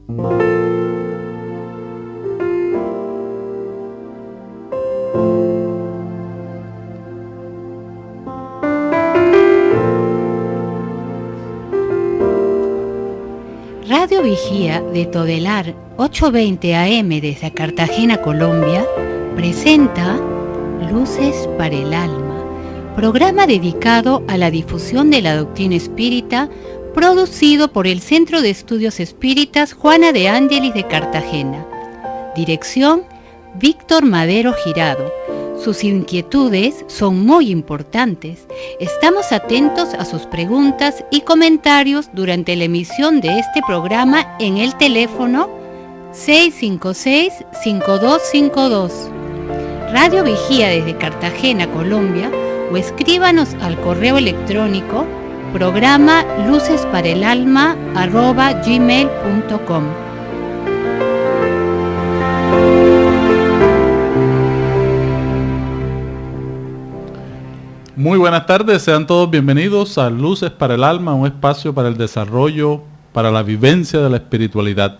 Radio Vigía de Todelar 820 AM desde Cartagena, Colombia, presenta Luces para el Alma, programa dedicado a la difusión de la doctrina espírita, producido por el Centro de Estudios Espíritas Juana de Ángelis de Cartagena. Dirección: Víctor Madero Girado. Sus inquietudes son muy importantes. Estamos atentos a sus preguntas y comentarios durante la emisión de este programa en el teléfono 656-5252. Radio Vigía desde Cartagena, Colombia, o escríbanos al correo electrónico programa lucesparaelalma@gmail.com. Muy buenas tardes, sean todos bienvenidos a Luces para el Alma, un espacio para el desarrollo, para la vivencia de la espiritualidad.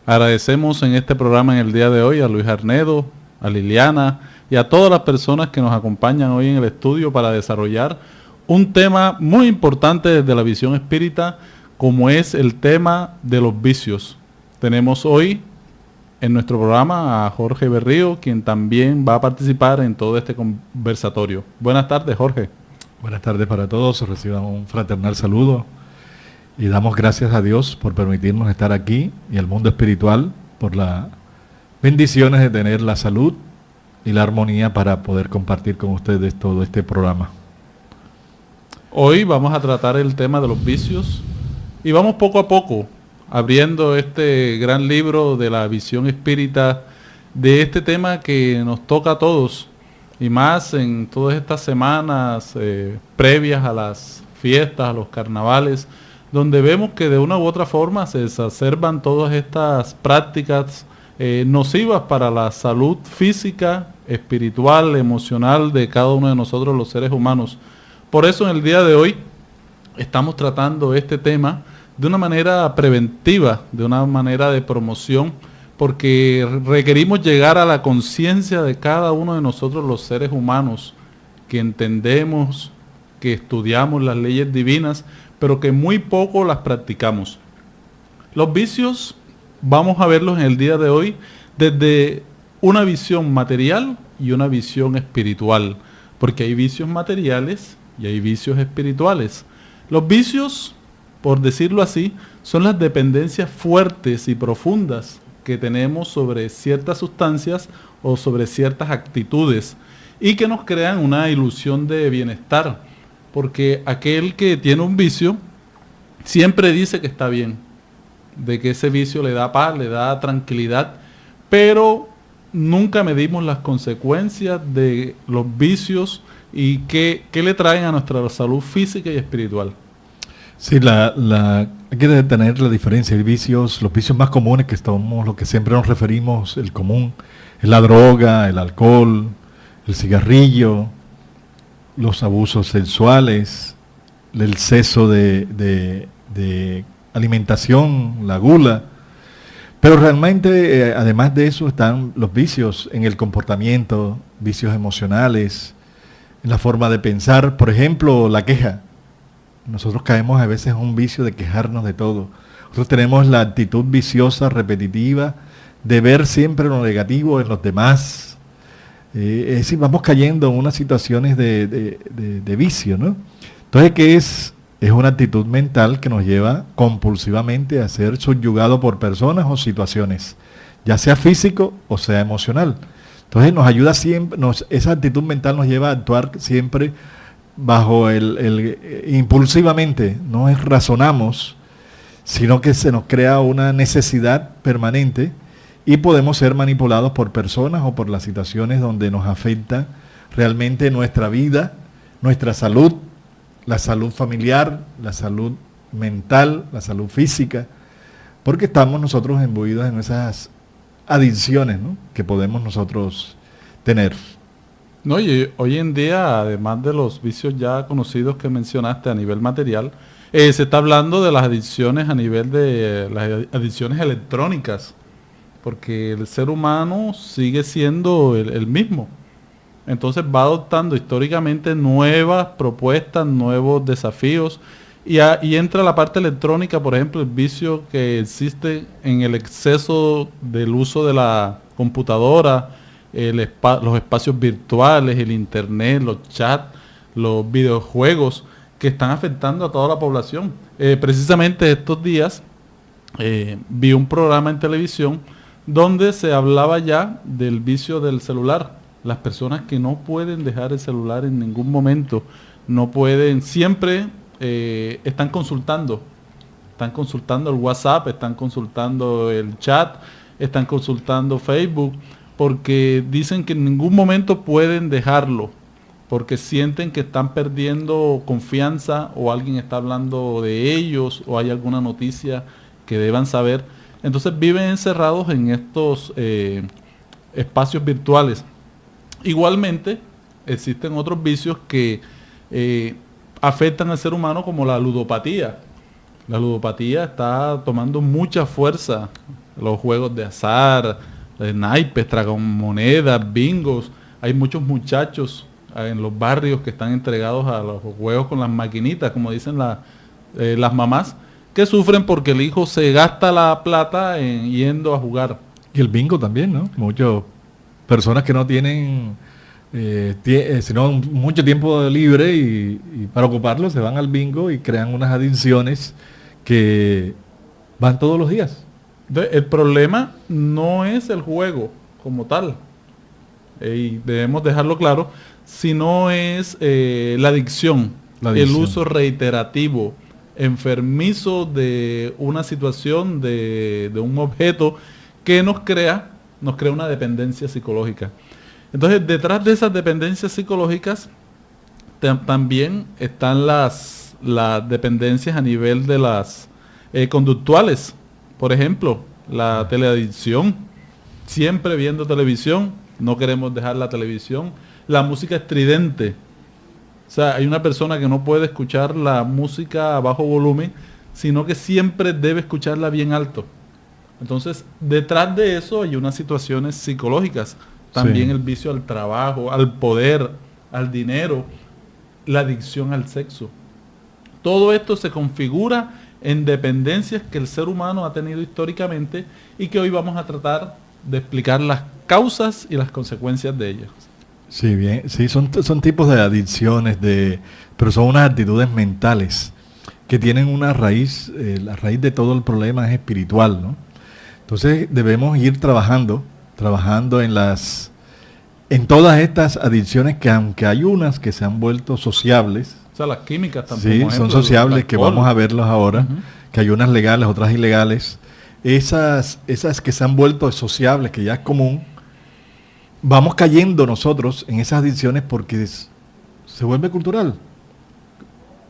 Agradecemos en este programa en el día de hoy a Luis Arnedo, a Liliana y a todas las personas que nos acompañan hoy en el estudio para desarrollar un tema muy importante desde la visión espírita, como es el tema de los vicios. Tenemos hoy en nuestro programa a Jorge Berrío, quien también va a participar en todo este conversatorio. Buenas tardes, Jorge. Buenas tardes para todos, reciban un fraternal saludo y damos gracias a Dios por permitirnos estar aquí y al mundo espiritual por las bendiciones de tener la salud y la armonía para poder compartir con ustedes todo este programa. Hoy vamos a tratar el tema de los vicios y vamos poco a poco abriendo este gran libro de la visión espírita, de este tema que nos toca a todos, y más en todas estas semanas previas a las fiestas, a los carnavales, donde vemos que de una u otra forma se exacerban todas estas prácticas nocivas para la salud física, espiritual, emocional de cada uno de nosotros los seres humanos. Por eso en el día de hoy estamos tratando este tema de una manera preventiva, de una manera de promoción, porque requerimos llegar a la conciencia de cada uno de nosotros los seres humanos, que entendemos, que estudiamos las leyes divinas, pero que muy poco las practicamos. Los vicios vamos a verlos en el día de hoy desde una visión material y una visión espiritual, porque hay vicios materiales y hay vicios espirituales. Los vicios, por decirlo así, son las dependencias fuertes y profundas que tenemos sobre ciertas sustancias o sobre ciertas actitudes y que nos crean una ilusión de bienestar, porque aquel que tiene un vicio siempre dice que está bien, de que ese vicio le da paz, le da tranquilidad, pero nunca medimos las consecuencias de los vicios y qué le traen a nuestra salud física y espiritual. Sí, hay que tener la diferencia. Hay vicios, los vicios más comunes que somos, lo que siempre nos referimos, el común, es la droga, el alcohol, el cigarrillo, los abusos sexuales, el exceso de alimentación, la gula. Pero realmente, además de eso, están los vicios en el comportamiento, vicios emocionales, en la forma de pensar. Por ejemplo, la queja. Nosotros caemos a veces en un vicio de quejarnos de todo. Nosotros tenemos la actitud viciosa, repetitiva, de ver siempre lo negativo en los demás. Es decir, vamos cayendo en unas situaciones de vicio, ¿no? Entonces, ¿qué es? Es una actitud mental que nos lleva compulsivamente a ser subyugado por personas o situaciones, ya sea físico o sea emocional. Entonces nos ayuda siempre, esa actitud mental nos lleva a actuar siempre bajo impulsivamente, no es razonamos, sino que se nos crea una necesidad permanente y podemos ser manipulados por personas o por las situaciones donde nos afecta realmente nuestra vida, nuestra salud, la salud familiar, la salud mental, la salud física, porque estamos nosotros imbuidos en esas adicciones, ¿no?, que podemos nosotros tener. No, y hoy en día, además de los vicios ya conocidos que mencionaste a nivel material, Se está hablando de las adicciones a nivel de las adicciones electrónicas, porque el ser humano sigue siendo el mismo. Entonces va adoptando históricamente nuevas propuestas, nuevos desafíos, y entra la parte electrónica, por ejemplo, el vicio que existe en el exceso del uso de la computadora, los espacios virtuales, el internet, los chats, los videojuegos, que están afectando a toda la población. Precisamente estos días vi un programa en televisión donde se hablaba ya del vicio del celular. Las personas que no pueden dejar el celular en ningún momento, no pueden, siempre están consultando el WhatsApp, están consultando el chat, están consultando Facebook, porque dicen que en ningún momento pueden dejarlo, porque sienten que están perdiendo confianza, o alguien está hablando de ellos, o hay alguna noticia que deban saber. Entonces viven encerrados en estos espacios virtuales. Igualmente, existen otros vicios que afectan al ser humano, como la ludopatía. La ludopatía está tomando mucha fuerza. Los juegos de azar, naipes, tragamonedas, bingos. Hay muchos muchachos en los barrios que están entregados a los juegos con las maquinitas, como dicen las mamás, que sufren porque el hijo se gasta la plata yendo a jugar. Y el bingo también, ¿no? Muchas personas que no tienen sino mucho tiempo libre y para ocuparlo se van al bingo y crean unas adicciones que van todos los días. Entonces, el problema no es el juego como tal, y debemos dejarlo claro, sino es la adicción, el uso reiterativo, enfermizo de una situación, de un objeto que nos crea una dependencia psicológica. Entonces, detrás de esas dependencias psicológicas también están las dependencias a nivel de las conductuales. Por ejemplo, la teleadicción, siempre viendo televisión, no queremos dejar la televisión. La música estridente. O sea, hay una persona que no puede escuchar la música a bajo volumen, sino que siempre debe escucharla bien alto. Entonces, detrás de eso hay unas situaciones psicológicas. También el vicio al trabajo, al poder, al dinero, la adicción al sexo. Todo esto se configura en dependencias que el ser humano ha tenido históricamente y que hoy vamos a tratar de explicar las causas y las consecuencias de ellas. Sí, bien, sí, son tipos de adicciones, pero son unas actitudes mentales que tienen una raíz. La raíz de todo el problema es espiritual, ¿no? Entonces debemos ir trabajando en todas estas adicciones, que aunque hay unas que se han vuelto sociables. O sea, las químicas también. Sí, son sociables, que vamos a verlos ahora, que hay unas legales, otras ilegales. Esas que se han vuelto sociables, que ya es común, vamos cayendo nosotros en esas adicciones porque se vuelve cultural.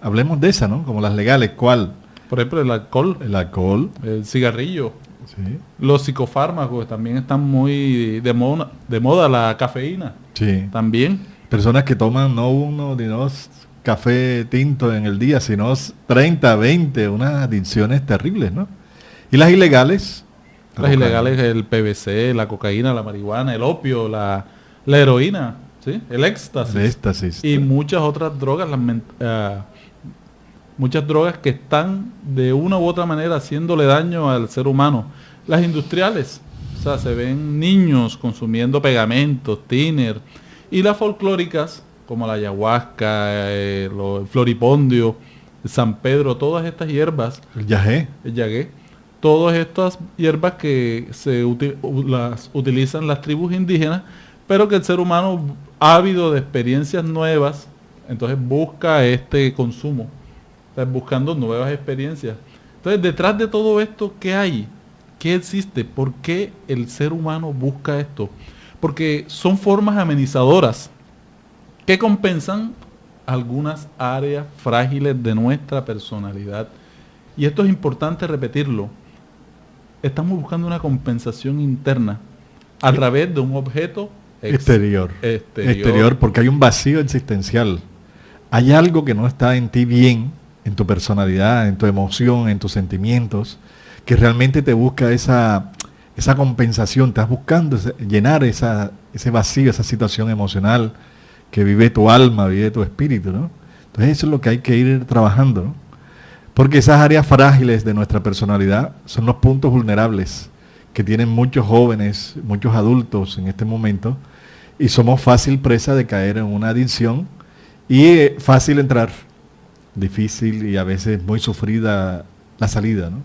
Hablemos de esa, ¿no? Como las legales, ¿cuál? Por ejemplo, el alcohol. El alcohol. El cigarrillo. Sí. Los psicofármacos también están muy de moda, la cafeína. Sí. También. Personas que toman no uno ni dos café tinto en el día, sino 30, 20, unas adicciones terribles, ¿no? Y las ilegales. Las ilegales, el PVC, la cocaína, la marihuana, el opio, la heroína, ¿sí? El éxtasis. El éxtasis. Y muchas otras drogas, muchas drogas que están de una u otra manera haciéndole daño al ser humano. Las industriales, o sea, se ven niños consumiendo pegamentos, thinner, y las folclóricas, como la ayahuasca, el floripondio, el San Pedro, todas estas hierbas. El yagué. Todas estas hierbas que las utilizan las tribus indígenas, pero que el ser humano, ávido de experiencias nuevas, entonces busca este consumo. Estás buscando nuevas experiencias. Entonces, detrás de todo esto, ¿qué hay? ¿Qué existe? ¿Por qué el ser humano busca esto? Porque son formas amenizadoras que compensan algunas áreas frágiles de nuestra personalidad. Y esto es importante repetirlo. Estamos buscando una compensación interna a través de un objeto exterior, porque hay un vacío existencial. Hay algo que no está en ti bien, en tu personalidad, en tu emoción, en tus sentimientos, que realmente te busca esa compensación, estás buscando llenar ese vacío, esa situación emocional que vive tu alma, vive tu espíritu, ¿no? Entonces eso es lo que hay que ir trabajando, ¿no? Porque esas áreas frágiles de nuestra personalidad son los puntos vulnerables que tienen muchos jóvenes, muchos adultos en este momento, y somos fácil presa de caer en una adicción y fácil entrar, difícil y a veces muy sufrida la salida, ¿no?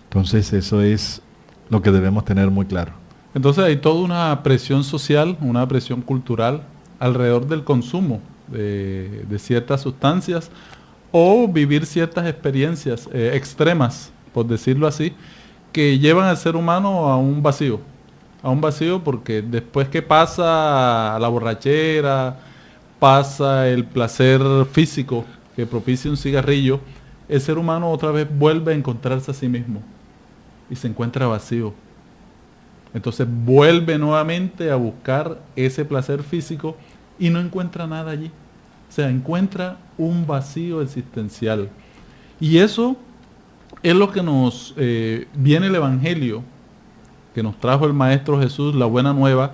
Entonces eso es lo que debemos tener muy claro. Entonces hay toda una presión social, una presión cultural alrededor del consumo de ciertas sustancias o vivir ciertas experiencias extremas, por decirlo así, que llevan al ser humano a un vacío porque después que pasa la borrachera, pasa el placer físico que propicia un cigarrillo, el ser humano otra vez vuelve a encontrarse a sí mismo y se encuentra vacío. Entonces vuelve nuevamente a buscar ese placer físico y no encuentra nada allí. O sea, encuentra un vacío existencial. Y eso es lo que nos viene el Evangelio, que nos trajo el Maestro Jesús, la buena nueva,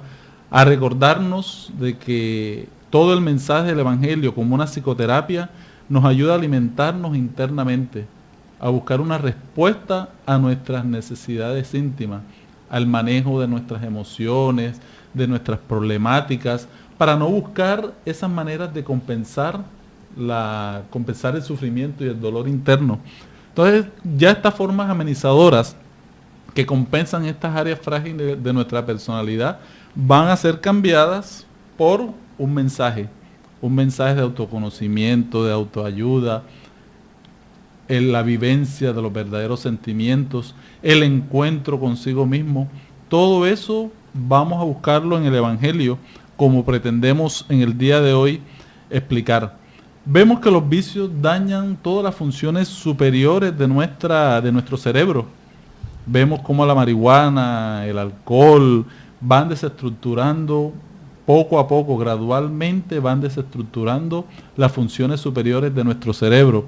a recordarnos de que todo el mensaje del Evangelio, como una psicoterapia, nos ayuda a alimentarnos internamente, a buscar una respuesta a nuestras necesidades íntimas, al manejo de nuestras emociones, de nuestras problemáticas, para no buscar esas maneras de compensar el sufrimiento y el dolor interno. Entonces, ya estas formas amenizadoras que compensan estas áreas frágiles de nuestra personalidad van a ser cambiadas por un mensaje de autoconocimiento, de autoayuda, en la vivencia de los verdaderos sentimientos, el encuentro consigo mismo. Todo eso vamos a buscarlo en el Evangelio, como pretendemos en el día de hoy explicar. Vemos que los vicios dañan todas las funciones superiores de nuestro cerebro. Vemos cómo la marihuana, el alcohol, van desestructurando poco a poco, gradualmente van desestructurando las funciones superiores de nuestro cerebro.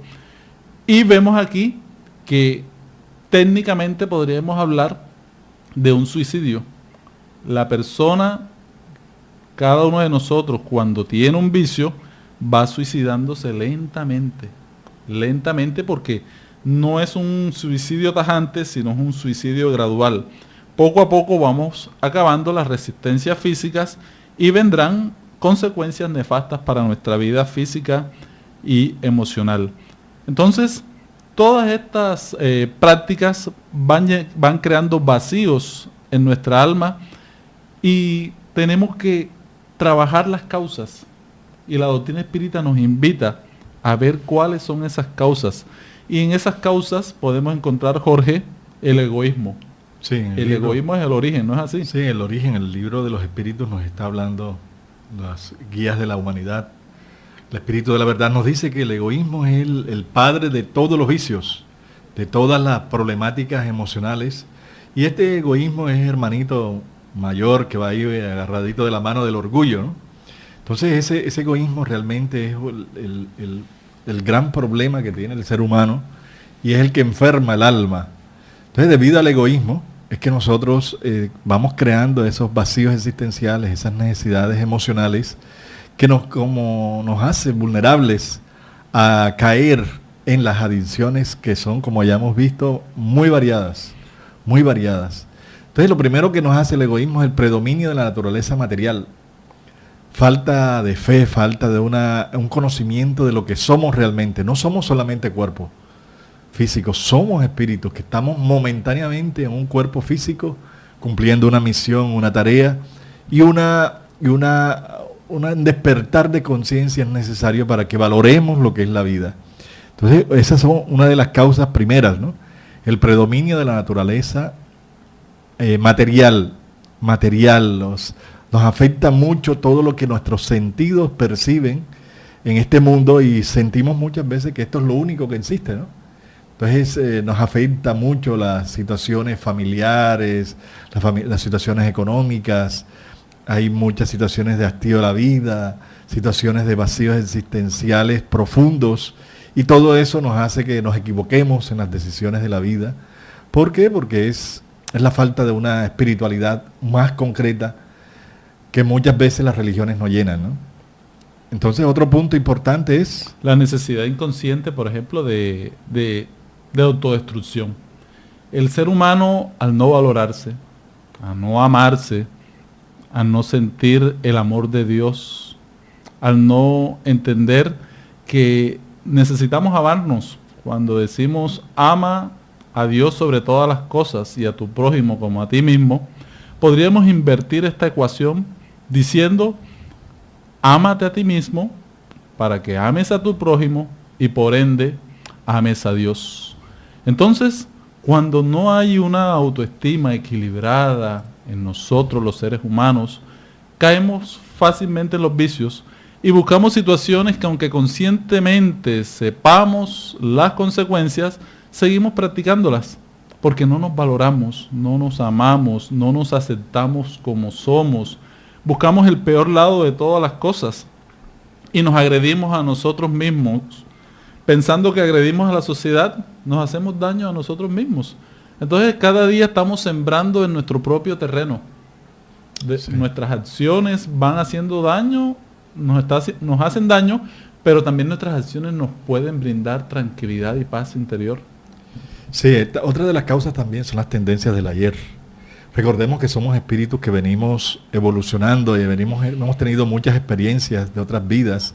Y vemos aquí que técnicamente podríamos hablar de un suicidio. La persona, cada uno de nosotros, cuando tiene un vicio, va suicidándose lentamente porque no es un suicidio tajante, sino es un suicidio gradual. Poco a poco vamos acabando las resistencias físicas y vendrán consecuencias nefastas para nuestra vida física y emocional. Entonces, todas estas prácticas van creando vacíos en nuestra alma y tenemos que trabajar las causas. Y la doctrina espírita nos invita a ver cuáles son esas causas. Y en esas causas podemos encontrar, Jorge, el egoísmo. Sí, el egoísmo es el origen, ¿no es así? Sí, el origen, el libro de los espíritus nos está hablando las guías de la humanidad. El espíritu de la verdad nos dice que el egoísmo es el padre de todos los vicios, de todas las problemáticas emocionales. Y este egoísmo es hermanito mayor que va ahí agarradito de la mano del orgullo, ¿no? Entonces ese egoísmo realmente es el gran problema que tiene el ser humano y es el que enferma el alma. Entonces, debido al egoísmo, es que nosotros vamos creando esos vacíos existenciales, esas necesidades emocionales que nos hacen vulnerables a caer en las adicciones que son, como ya hemos visto, muy variadas. Entonces, lo primero que nos hace el egoísmo es el predominio de la naturaleza material. Falta de fe, falta de un conocimiento de lo que somos realmente. No somos solamente cuerpo físico, somos espíritus que estamos momentáneamente en un cuerpo físico cumpliendo una misión, una tarea y un despertar de conciencia es necesario para que valoremos lo que es la vida. Entonces, esas son una de las causas primeras, ¿no? El predominio de la naturaleza material, nos afecta mucho todo lo que nuestros sentidos perciben en este mundo y sentimos muchas veces que esto es lo único que existe, ¿no? Entonces nos afecta mucho las situaciones familiares, las situaciones económicas, hay muchas situaciones de hastío de la vida, situaciones de vacíos existenciales profundos Y todo eso nos hace que nos equivoquemos en las decisiones de la vida. ¿Por qué? Porque es la falta de una espiritualidad más concreta que muchas veces las religiones no llenan, ¿no? Entonces, otro punto importante es la necesidad inconsciente, por ejemplo, de autodestrucción. El ser humano, al no valorarse, a no amarse, a no sentir el amor de Dios, al no entender que necesitamos amarnos. Cuando decimos ama a Dios sobre todas las cosas y a tu prójimo como a ti mismo, podríamos invertir esta ecuación diciendo ámate a ti mismo para que ames a tu prójimo y por ende ames a Dios. Entonces, cuando no hay una autoestima equilibrada en nosotros los seres humanos, caemos fácilmente en los vicios y buscamos situaciones que, aunque conscientemente sepamos las consecuencias, seguimos practicándolas porque no nos valoramos, no nos amamos, no nos aceptamos como somos. Buscamos el peor lado de todas las cosas y nos agredimos a nosotros mismos. Pensando que agredimos a la sociedad, nos hacemos daño a nosotros mismos. Entonces, cada día estamos sembrando en nuestro propio terreno. Sí. Nuestras acciones van haciendo daño, nos hacen daño, pero también nuestras acciones nos pueden brindar tranquilidad y paz interior. Sí, otra de las causas también son las tendencias del ayer. Recordemos que somos espíritus que venimos evolucionando y hemos tenido muchas experiencias de otras vidas,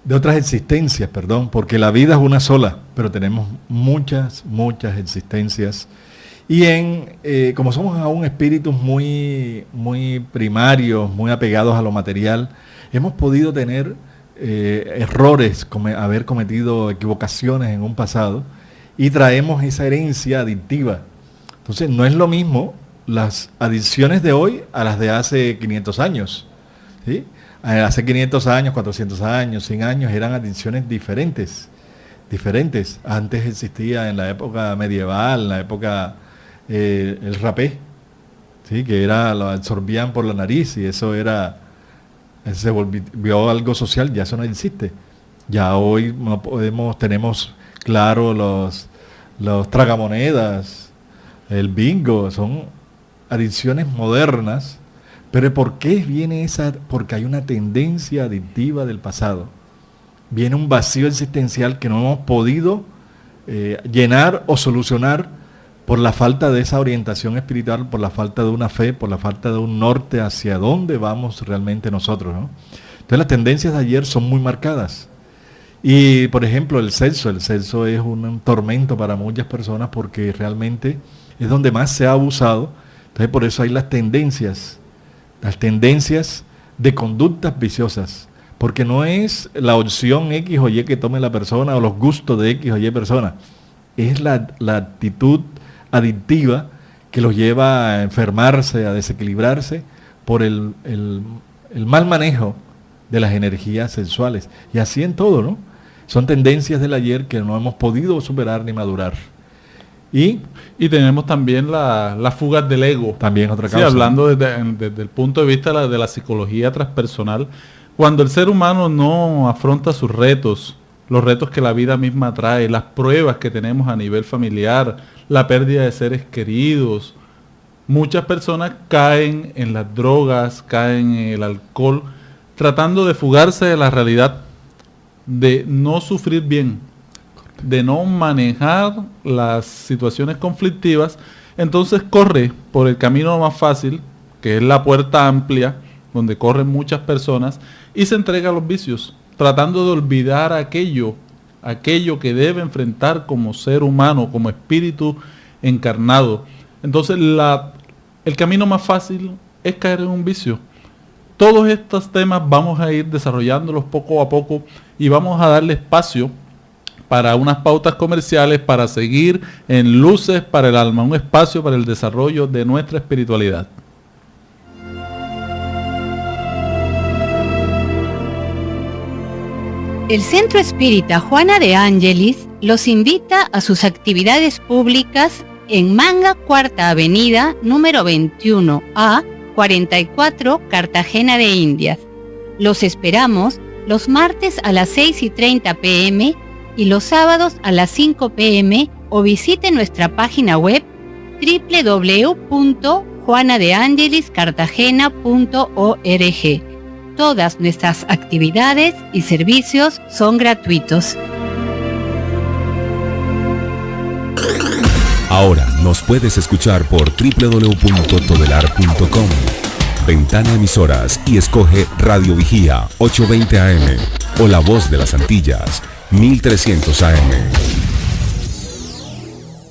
de otras existencias, porque la vida es una sola, pero tenemos muchas existencias. Y como somos aún espíritus muy primarios, muy apegados a lo material, hemos podido tener errores, haber cometido equivocaciones en un pasado, y traemos esa herencia adictiva. Entonces, no es lo mismo las adicciones de hoy a las de hace 500 años, ¿sí? Hace 500 años, 400 años, 100 años eran adicciones diferentes. Antes existía en la época medieval, en la época el rapé, ¿sí? Que lo absorbían por la nariz y eso se volvió algo social, ya eso no existe. Ya hoy no tenemos claro los tragamonedas, el bingo, son adicciones modernas. Pero ¿por qué viene esa? Porque hay una tendencia adictiva del pasado. Viene un vacío existencial que no hemos podido llenar o solucionar por la falta de esa orientación espiritual, por la falta de una fe, por la falta de un norte hacia dónde vamos realmente nosotros, ¿no? Entonces las tendencias de ayer son muy marcadas. Y por ejemplo el sexo es un tormento para muchas personas porque realmente es donde más se ha abusado. Entonces por eso hay las tendencias de conductas viciosas, porque no es la opción X o Y que tome la persona o los gustos de X o Y persona, es la actitud adictiva que los lleva a enfermarse, a desequilibrarse por el mal manejo de las energías sexuales. Y así en todo, ¿no? Son tendencias del ayer que no hemos podido superar ni madurar. Y tenemos también las fugas del ego. También otra causa. Sí, hablando desde el punto de vista de la psicología transpersonal, cuando el ser humano no afronta sus retos, los retos que la vida misma trae, las pruebas que tenemos a nivel familiar, la pérdida de seres queridos, muchas personas caen en las drogas, caen en el alcohol, tratando de fugarse de la realidad, de no sufrir bien, de no manejar las situaciones conflictivas. Entonces corre por el camino más fácil, que es la puerta amplia, donde corren muchas personas, y se entrega a los vicios, tratando de olvidar aquello que debe enfrentar como ser humano, como espíritu encarnado. Entonces el camino más fácil es caer en un vicio. Todos estos temas vamos a ir desarrollándolos poco a poco y vamos a darle espacio para unas pautas comerciales para seguir en Luces para el Alma, un espacio para el desarrollo de nuestra espiritualidad. El Centro Espírita Juana de Ángelis los invita a sus actividades públicas en Manga, Cuarta Avenida, número 21A, 44, Cartagena de Indias. Los esperamos los martes a las 6:30 p.m. y los sábados a las 5 p.m. o visite nuestra página web www.juanadeangeliscartagena.org. Todas nuestras actividades y servicios son gratuitos. Ahora nos puedes escuchar por www.todelar.com. Ventana Emisoras y escoge Radio Vigía 820 AM o La Voz de las Antillas 1300 AM.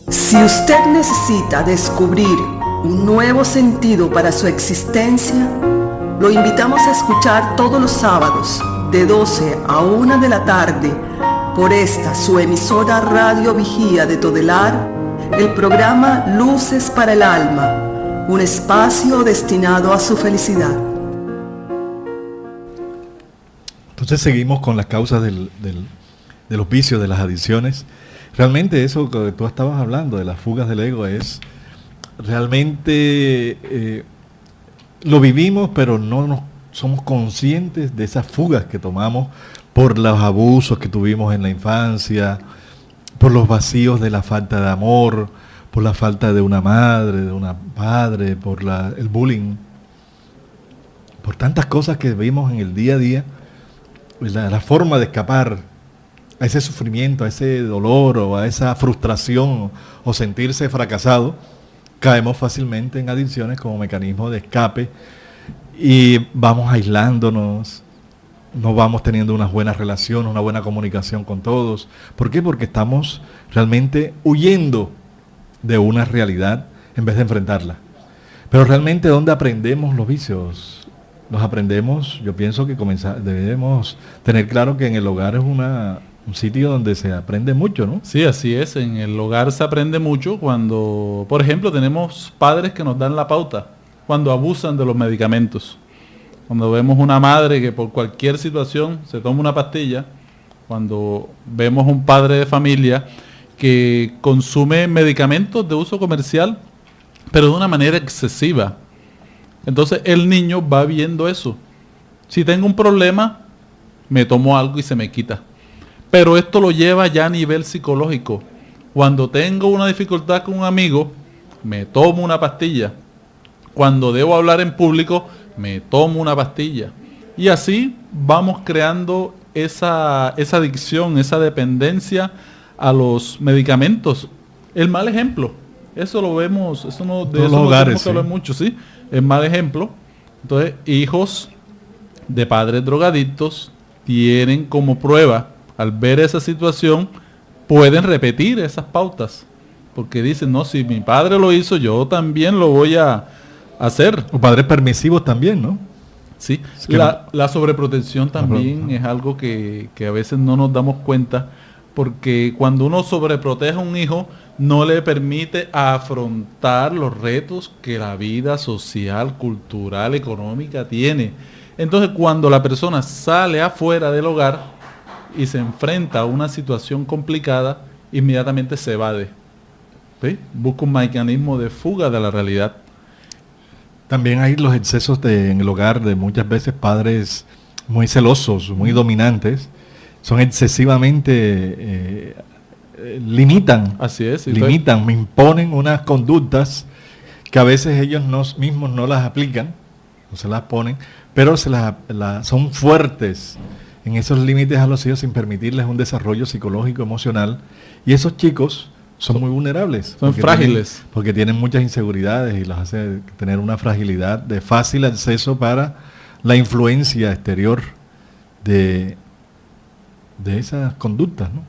Si usted necesita descubrir un nuevo sentido para su existencia, lo invitamos a escuchar todos los sábados de 12 a 1 de la tarde por esta su emisora Radio Vigía de Todelar, el programa Luces para el Alma, un espacio destinado a su felicidad. Entonces seguimos con las causas de los vicios, de las adicciones. Realmente eso que tú estabas hablando, de las fugas del ego, es realmente lo vivimos, pero no nos somos conscientes de esas fugas que tomamos por los abusos que tuvimos en la infancia, por los vacíos de la falta de amor, por la falta de una madre, de un padre, por el bullying, por tantas cosas que vimos en el día a día. La forma de escapar a ese sufrimiento, a ese dolor o a esa frustración o sentirse fracasado, caemos fácilmente en adicciones como mecanismo de escape y vamos aislándonos, no vamos teniendo unas buenas relaciones, una buena comunicación con todos. ¿Por qué? Porque estamos realmente huyendo de una realidad en vez de enfrentarla. Pero realmente, ¿dónde aprendemos los vicios? Los aprendemos, yo pienso que debemos tener claro que en el hogar es un sitio donde se aprende mucho, ¿no? Sí, así es. En el hogar se aprende mucho cuando, por ejemplo, tenemos padres que nos dan la pauta cuando abusan de los medicamentos. Cuando vemos una madre que por cualquier situación se toma una pastilla, cuando vemos un padre de familia que consume medicamentos de uso comercial, pero de una manera excesiva. Entonces el niño va viendo eso. Si tengo un problema, me tomo algo y se me quita. Pero esto lo lleva ya a nivel psicológico. Cuando tengo una dificultad con un amigo, me tomo una pastilla. Cuando debo hablar en público, me tomo una pastilla. Y así vamos creando esa adicción, esa dependencia a los medicamentos. El mal ejemplo, eso lo vemos, eso no, de eso no tenemos que hablar mucho, ¿sí? El mal ejemplo. Entonces, hijos de padres drogadictos tienen como prueba, al ver esa situación, pueden repetir esas pautas. Porque dicen, no, si mi padre lo hizo, yo también lo voy a hacer. O padres permisivos también, ¿no? Sí, la sobreprotección también es algo que a veces no nos damos cuenta, porque cuando uno sobreprotege a un hijo, no le permite afrontar los retos que la vida social, cultural, económica tiene. Entonces, cuando la persona sale afuera del hogar y se enfrenta a una situación complicada, inmediatamente se evade. ¿Sí? Busca un mecanismo de fuga de la realidad. También hay los excesos en el hogar de muchas veces padres muy celosos, muy dominantes, son excesivamente, limitan, así es, limitan, me imponen unas conductas que a veces ellos mismos no las aplican, no se las ponen, pero son fuertes en esos límites a los hijos sin permitirles un desarrollo psicológico, emocional, y esos chicos son muy vulnerables. Son frágiles. Porque tienen muchas inseguridades y los hace tener una fragilidad de fácil acceso para la influencia exterior de esas conductas, ¿no?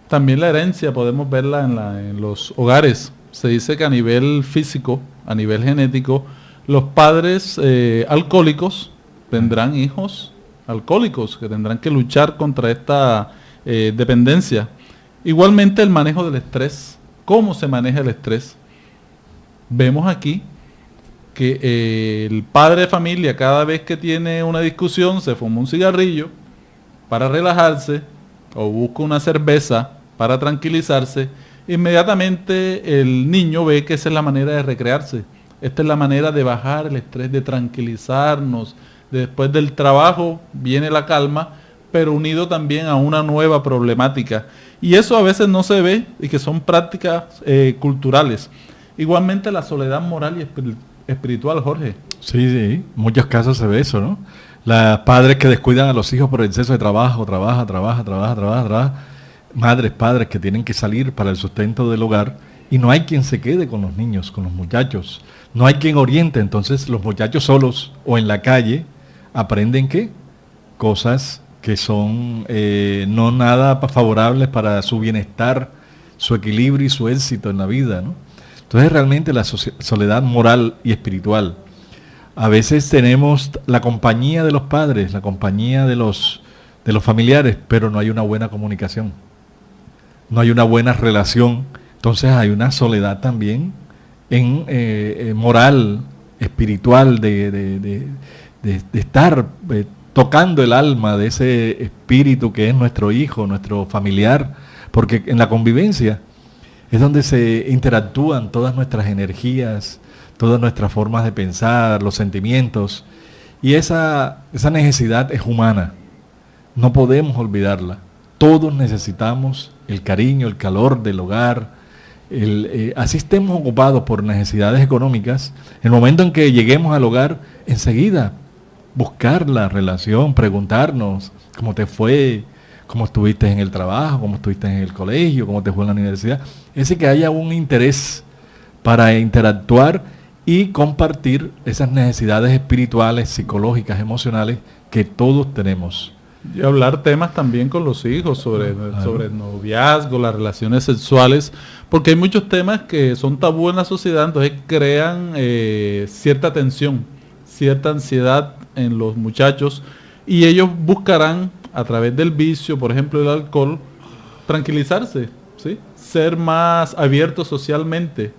También la herencia podemos verla en los hogares. Se dice que a nivel físico, a nivel genético, los padres alcohólicos tendrán hijos alcohólicos que tendrán que luchar contra esta dependencia. Igualmente el manejo del estrés. ¿Cómo se maneja el estrés? Vemos aquí que el padre de familia cada vez que tiene una discusión se fuma un cigarrillo para relajarse o busca una cerveza para tranquilizarse. Inmediatamente el niño ve que esa es la manera de recrearse. Esta es la manera de bajar el estrés, de tranquilizarnos. Después del trabajo viene la calma, pero unido también a una nueva problemática. Y eso a veces no se ve y que son prácticas culturales. Igualmente la soledad moral y espiritual, Jorge. Sí, en muchos casos se ve eso, ¿no? Las padres que descuidan a los hijos por exceso de trabajo, trabaja. Madres, padres que tienen que salir para el sustento del hogar y no hay quien se quede con los niños, con los muchachos. No hay quien oriente, entonces los muchachos solos o en la calle aprenden ¿qué? Cosas que son no nada favorables para su bienestar, su equilibrio y su éxito en la vida, ¿no? Entonces realmente la soledad moral y espiritual. A veces tenemos la compañía de los padres, la compañía de los familiares, pero no hay una buena comunicación, no hay una buena relación. Entonces hay una soledad también en moral, espiritual, de estar tocando el alma de ese espíritu que es nuestro hijo, nuestro familiar, porque en la convivencia es donde se interactúan todas nuestras energías, todas nuestras formas de pensar, los sentimientos, y esa necesidad es humana, no podemos olvidarla. Todos necesitamos el cariño, el calor del hogar, así estemos ocupados por necesidades económicas, en el momento en que lleguemos al hogar, enseguida buscar la relación, preguntarnos cómo te fue, cómo estuviste en el trabajo, cómo estuviste en el colegio, cómo te fue en la universidad. Es decir, que haya un interés para interactuar y compartir esas necesidades espirituales, psicológicas, emocionales que todos tenemos. Y hablar temas también con los hijos sobre el noviazgo, las relaciones sexuales, porque hay muchos temas que son tabú en la sociedad, entonces crean cierta tensión, cierta ansiedad en los muchachos, y ellos buscarán a través del vicio, por ejemplo el alcohol, tranquilizarse, ¿sí? Ser más abiertos socialmente,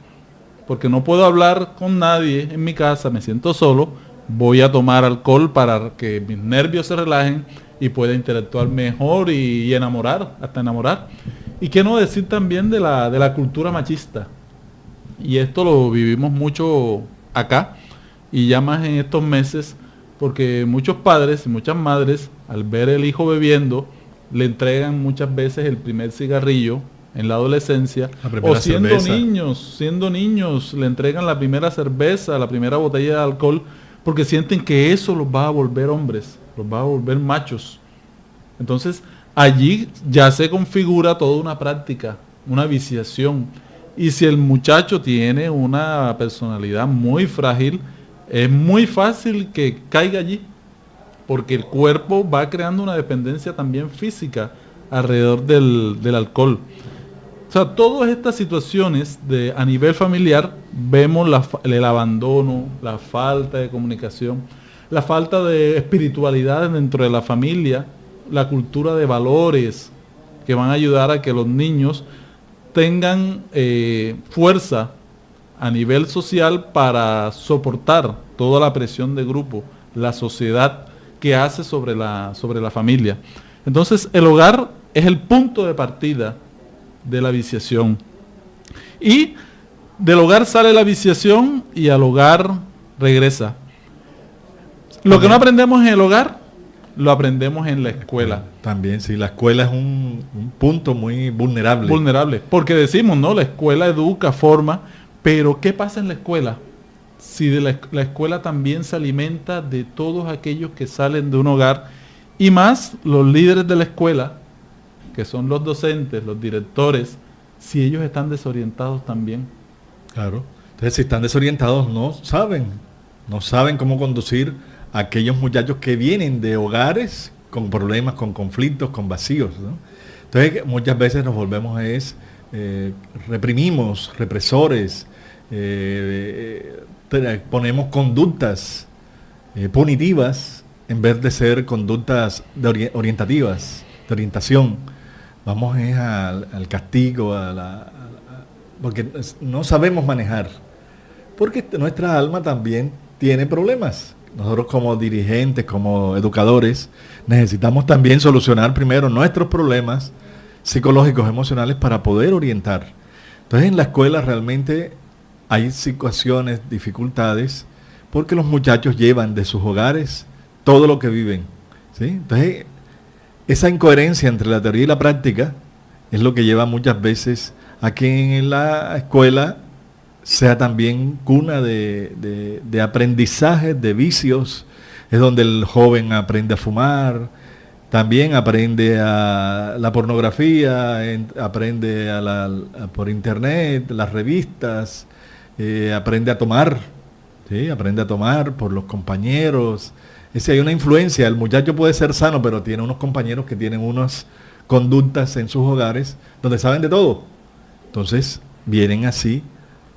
porque no puedo hablar con nadie en mi casa, me siento solo, voy a tomar alcohol para que mis nervios se relajen y pueda interactuar mejor y enamorar, hasta enamorar. Y qué no decir también de la cultura machista. Y esto lo vivimos mucho acá, y ya más en estos meses, porque muchos padres y muchas madres, al ver el hijo bebiendo, le entregan muchas veces el primer cigarrillo en la adolescencia, o siendo niños, le entregan la primera cerveza, la primera botella de alcohol, porque sienten que eso los va a volver hombres, los va a volver machos. Entonces, allí ya se configura toda una práctica, una viciación. Y si el muchacho tiene una personalidad muy frágil, es muy fácil que caiga allí, porque el cuerpo va creando una dependencia también física alrededor del alcohol. O sea, todas estas situaciones a nivel familiar, vemos el abandono, la falta de comunicación, la falta de espiritualidad dentro de la familia, la cultura de valores que van a ayudar a que los niños tengan fuerza a nivel social para soportar toda la presión de grupo, la sociedad que hace sobre la familia. Entonces, el hogar es el punto de partida de la viciación. Y del hogar sale la viciación y al hogar regresa. Lo que no aprendemos en el hogar, lo aprendemos en la escuela. También, sí, la escuela es un punto muy vulnerable. Vulnerable, porque decimos, ¿no? La escuela educa, forma, pero ¿qué pasa en la escuela? Si la escuela también se alimenta de todos aquellos que salen de un hogar, y más los líderes de la escuela, que son los docentes, los directores, si ellos están desorientados también. Claro. Entonces, si están desorientados, no saben cómo conducir a aquellos muchachos que vienen de hogares con problemas, con conflictos, con vacíos, ¿no? Entonces, muchas veces nos volvemos reprimimos, represores, ponemos conductas punitivas en vez de ser conductas orientativas, de orientación. Vamos al castigo, porque no sabemos manejar. Porque nuestra alma también tiene problemas. Nosotros como dirigentes, como educadores, necesitamos también solucionar primero nuestros problemas psicológicos, emocionales, para poder orientar. Entonces, en la escuela realmente hay situaciones, dificultades, porque los muchachos llevan de sus hogares todo lo que viven, ¿sí? Entonces, esa incoherencia entre la teoría y la práctica es lo que lleva muchas veces a que en la escuela sea también cuna de aprendizaje, de vicios. Es donde el joven aprende a fumar, también aprende a la pornografía, aprende por internet, las revistas, aprende a tomar, ¿sí? Aprende a tomar por los compañeros. Es decir, hay una influencia, el muchacho puede ser sano, pero tiene unos compañeros que tienen unas conductas en sus hogares donde saben de todo. Entonces, vienen así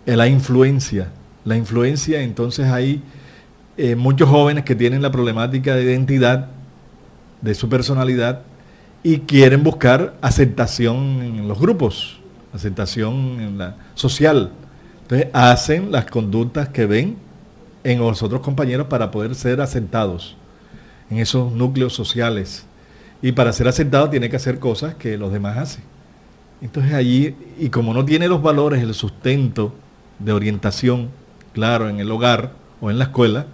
la influencia. La influencia, entonces hay muchos jóvenes que tienen la problemática de identidad, de su personalidad, y quieren buscar aceptación en los grupos, aceptación en la social. Entonces hacen las conductas que ven en los otros compañeros para poder ser aceptados en esos núcleos sociales. Y para ser aceptado tiene que hacer cosas que los demás hacen. Entonces allí, y como no tiene los valores, el sustento de orientación, claro, en el hogar o en la escuela,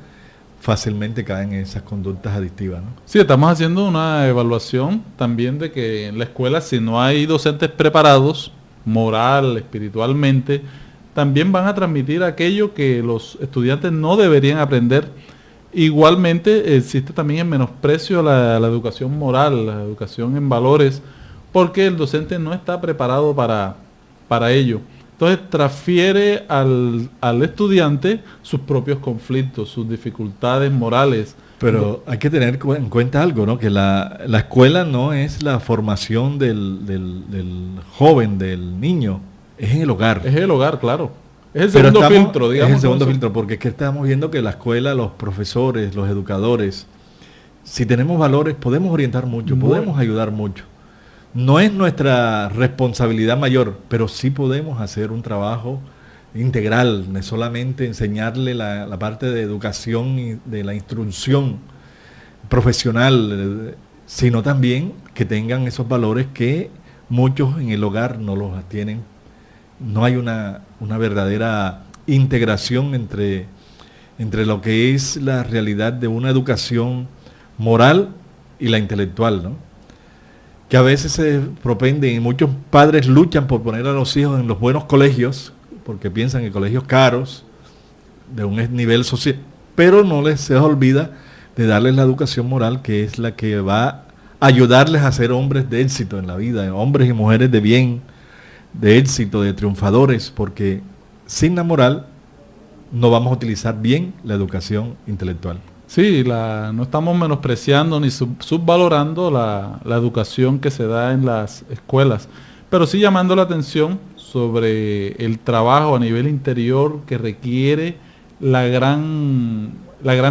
fácilmente caen en esas conductas adictivas, ¿no? Sí, estamos haciendo una evaluación también de que en la escuela, si no hay docentes preparados, moral, espiritualmente, también van a transmitir aquello que los estudiantes no deberían aprender. Igualmente existe también el menosprecio a la educación moral, la educación en valores, porque el docente no está preparado para ello. Entonces transfiere al estudiante sus propios conflictos, sus dificultades morales. Pero hay que tener en cuenta algo, ¿no? Que la escuela no es la formación del joven, del niño, es en el hogar. Es el hogar, claro. Es el segundo filtro, digamos. Es el segundo filtro, porque es que estamos viendo que la escuela, los profesores, los educadores, si tenemos valores, podemos orientar mucho, podemos ayudar mucho. No es nuestra responsabilidad mayor, pero sí podemos hacer un trabajo integral, no solamente enseñarle la parte de educación y de la instrucción profesional, sino también que tengan esos valores que muchos en el hogar no los tienen. No hay una verdadera integración entre lo que es la realidad de una educación moral y la intelectual, ¿no? Que a veces se propenden y muchos padres luchan por poner a los hijos en los buenos colegios, porque piensan en colegios caros, de un nivel social, pero no se olvida de darles la educación moral, que es la que va a ayudarles a ser hombres de éxito en la vida, hombres y mujeres de bien, de éxito, de triunfadores, porque sin la moral no vamos a utilizar bien la educación intelectual. Sí, no estamos menospreciando ni subvalorando la educación que se da en las escuelas, pero sí llamando la atención sobre el trabajo a nivel interior que requiere la gran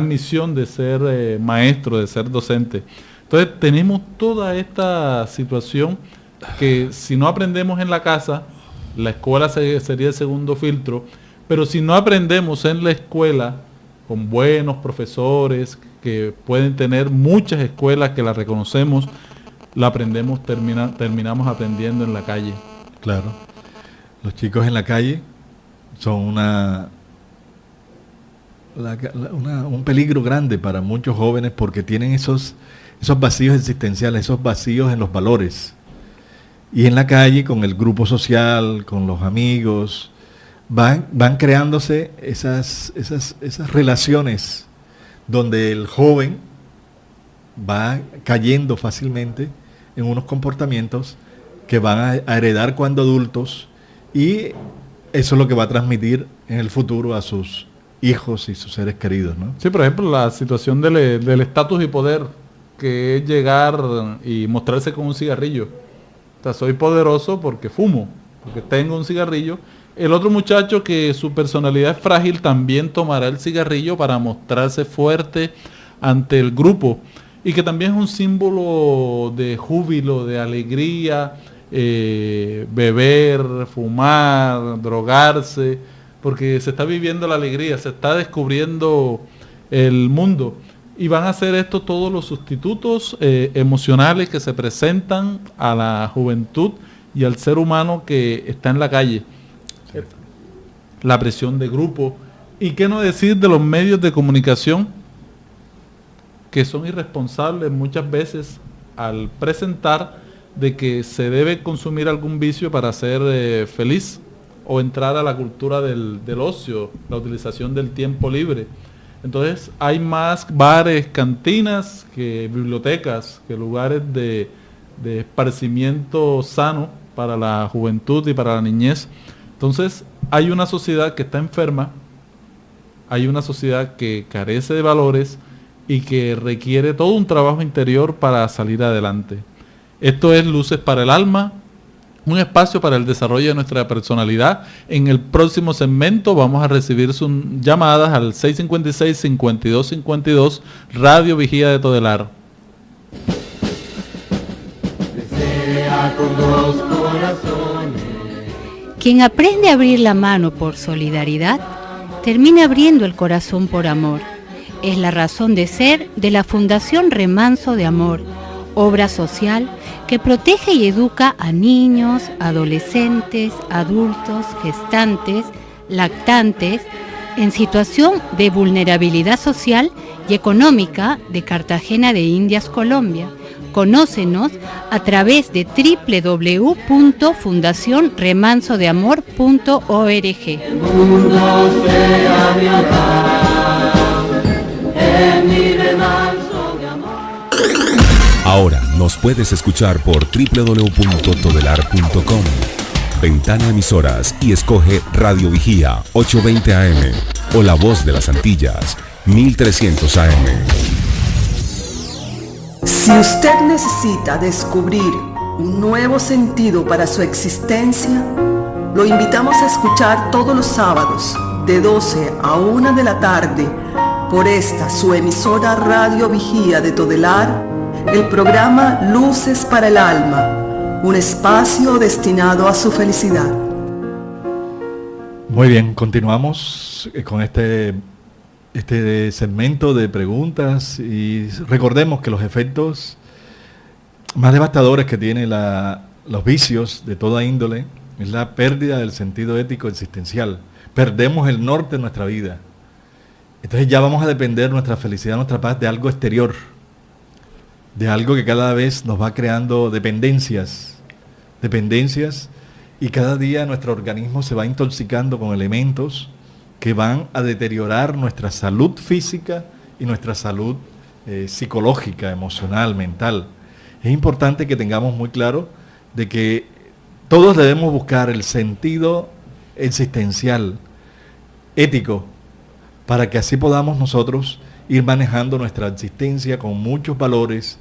misión de ser maestro, de ser docente. Entonces tenemos toda esta situación que si no aprendemos en la casa, la escuela sería el segundo filtro, pero si no aprendemos en la escuela, con buenos profesores que pueden tener muchas escuelas que la reconocemos, la aprendemos, terminamos aprendiendo en la calle. Claro. Los chicos en la calle son un peligro grande para muchos jóvenes porque tienen esos vacíos existenciales, esos vacíos en los valores. Y en la calle, con el grupo social, con los amigos, van creándose esas relaciones donde el joven va cayendo fácilmente en unos comportamientos que van a heredar cuando adultos, y eso es lo que va a transmitir en el futuro a sus hijos y sus seres queridos, ¿no? Sí, por ejemplo, la situación del estatus y poder, que es llegar y mostrarse con un cigarrillo. O sea, soy poderoso porque fumo, porque tengo un cigarrillo. El otro muchacho, que su personalidad es frágil, también tomará el cigarrillo para mostrarse fuerte ante el grupo, y que también es un símbolo de júbilo, de alegría, beber, fumar, drogarse, porque se está viviendo la alegría, se está descubriendo el mundo. Y van a ser esto todos los sustitutos emocionales que se presentan a la juventud y al ser humano que está en la calle. La presión de grupo, y qué no decir de los medios de comunicación, que son irresponsables muchas veces al presentar de que se debe consumir algún vicio para ser feliz o entrar a la cultura del ocio, la utilización del tiempo libre. Entonces hay más bares, cantinas, que bibliotecas, que lugares de esparcimiento sano para la juventud y para la niñez. Entonces hay una sociedad que está enferma, hay una sociedad que carece de valores y que requiere todo un trabajo interior para salir adelante. Esto es Luces para el Alma, un espacio para el desarrollo de nuestra personalidad. En el próximo segmento vamos a recibir sus llamadas al 656-5252, Radio Vigía de Todelar. Quien aprende a abrir la mano por solidaridad, termina abriendo el corazón por amor. Es la razón de ser de la Fundación Remanso de Amor, obra social que protege y educa a niños, adolescentes, adultos, gestantes, lactantes, en situación de vulnerabilidad social y económica de Cartagena de Indias, Colombia. Conócenos a través de www.fundacionremansodeamor.org. Ahora nos puedes escuchar por www.todelar.com. Ventana Emisoras y escoge Radio Vigía 820 AM o La Voz de las Antillas 1300 AM. Si usted necesita descubrir un nuevo sentido para su existencia, lo invitamos a escuchar todos los sábados de 12 a 1 de la tarde por esta su emisora Radio Vigía de Todelar, el programa Luces para el Alma, un espacio destinado a su felicidad. Muy bien, continuamos con este segmento de preguntas y recordemos que los efectos más devastadores que tienen los vicios de toda índole es la pérdida del sentido ético existencial. Perdemos el norte de nuestra vida. Entonces ya vamos a depender nuestra felicidad, nuestra paz de algo exterior, de algo que cada vez nos va creando dependencias, y cada día nuestro organismo se va intoxicando con elementos que van a deteriorar nuestra salud física y nuestra salud psicológica, emocional, mental. Es importante que tengamos muy claro de que todos debemos buscar el sentido existencial, ético, para que así podamos nosotros ir manejando nuestra existencia con muchos valores,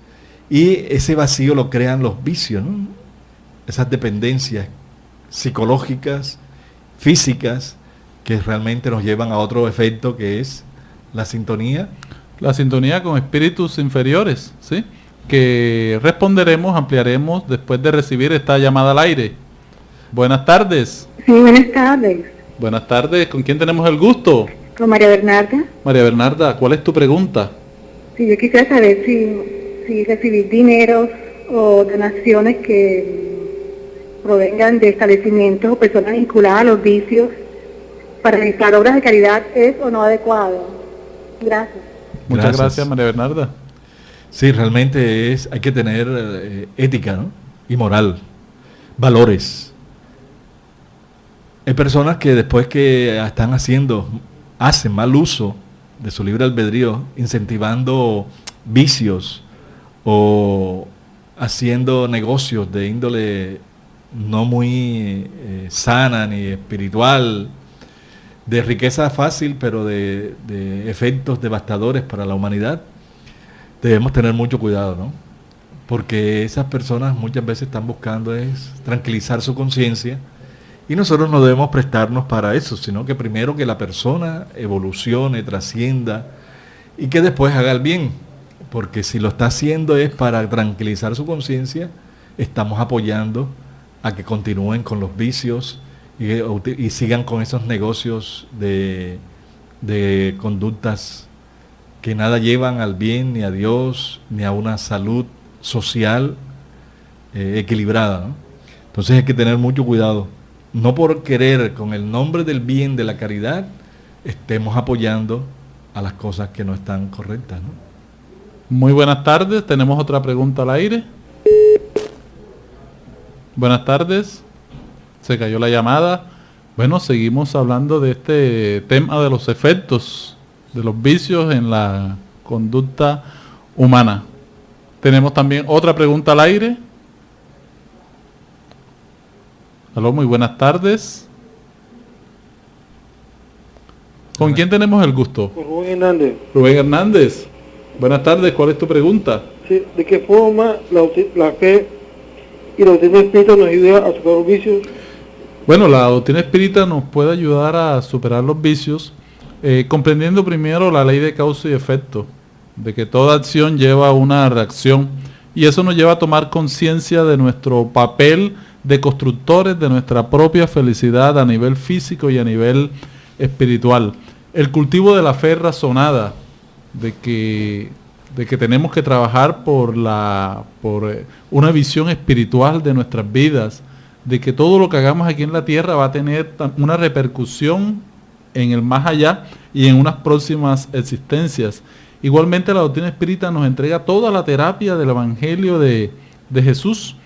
y ese vacío lo crean los vicios, ¿no? Esas dependencias psicológicas, físicas, que realmente nos llevan a otro efecto que es la sintonía. La sintonía con espíritus inferiores, ¿sí? Que responderemos, ampliaremos después de recibir esta llamada al aire. Buenas tardes. Sí, buenas tardes. Buenas tardes, ¿con quién tenemos el gusto? Con María Bernarda. María Bernarda, ¿cuál es tu pregunta? Sí, yo quisiera saber si recibir dineros o donaciones que provengan de establecimientos o personas vinculadas a los vicios para realizar obras de caridad es o no adecuado. Gracias. Muchas gracias, María Bernarda. Sí, realmente hay que tener ética, ¿no? Y moral, valores. Hay personas que después que hacen mal uso de su libre albedrío, incentivando vicios o haciendo negocios de índole no muy sana ni espiritual, de riqueza fácil, pero de efectos devastadores para la humanidad. Debemos tener mucho cuidado, ¿no? Porque esas personas muchas veces están buscando es tranquilizar su conciencia, y nosotros no debemos prestarnos para eso, sino que primero que la persona evolucione, trascienda, y que después haga el bien, porque si lo está haciendo es para tranquilizar su conciencia, estamos apoyando a que continúen con los vicios y sigan con esos negocios de conductas que nada llevan al bien, ni a Dios, ni a una salud social equilibrada, ¿no? Entonces hay que tener mucho cuidado. No por querer, con el nombre del bien, de la caridad, estemos apoyando a las cosas que no están correctas, ¿no? Muy buenas tardes, tenemos otra pregunta al aire. Buenas tardes. Se cayó la llamada. Bueno, seguimos hablando de este tema de los efectos de los vicios en la conducta humana. Tenemos también otra pregunta al aire. Aló, muy buenas tardes. ¿Con quién tenemos el gusto? Con Rubén Hernández. Rubén Hernández. Buenas tardes, ¿cuál es tu pregunta? Sí, ¿de qué forma la fe y la doctrina espírita nos ayuda a superar los vicios? Bueno, la doctrina espírita nos puede ayudar a superar los vicios, comprendiendo primero la ley de causa y efecto, de que toda acción lleva una reacción, y eso nos lleva a tomar conciencia de nuestro papel de constructores de nuestra propia felicidad a nivel físico y a nivel espiritual. El cultivo de la fe razonada, de que tenemos que trabajar por una visión espiritual de nuestras vidas, de que todo lo que hagamos aquí en la tierra va a tener una repercusión en el más allá y en unas próximas existencias. Igualmente la doctrina espírita nos entrega toda la terapia del Evangelio de Jesús,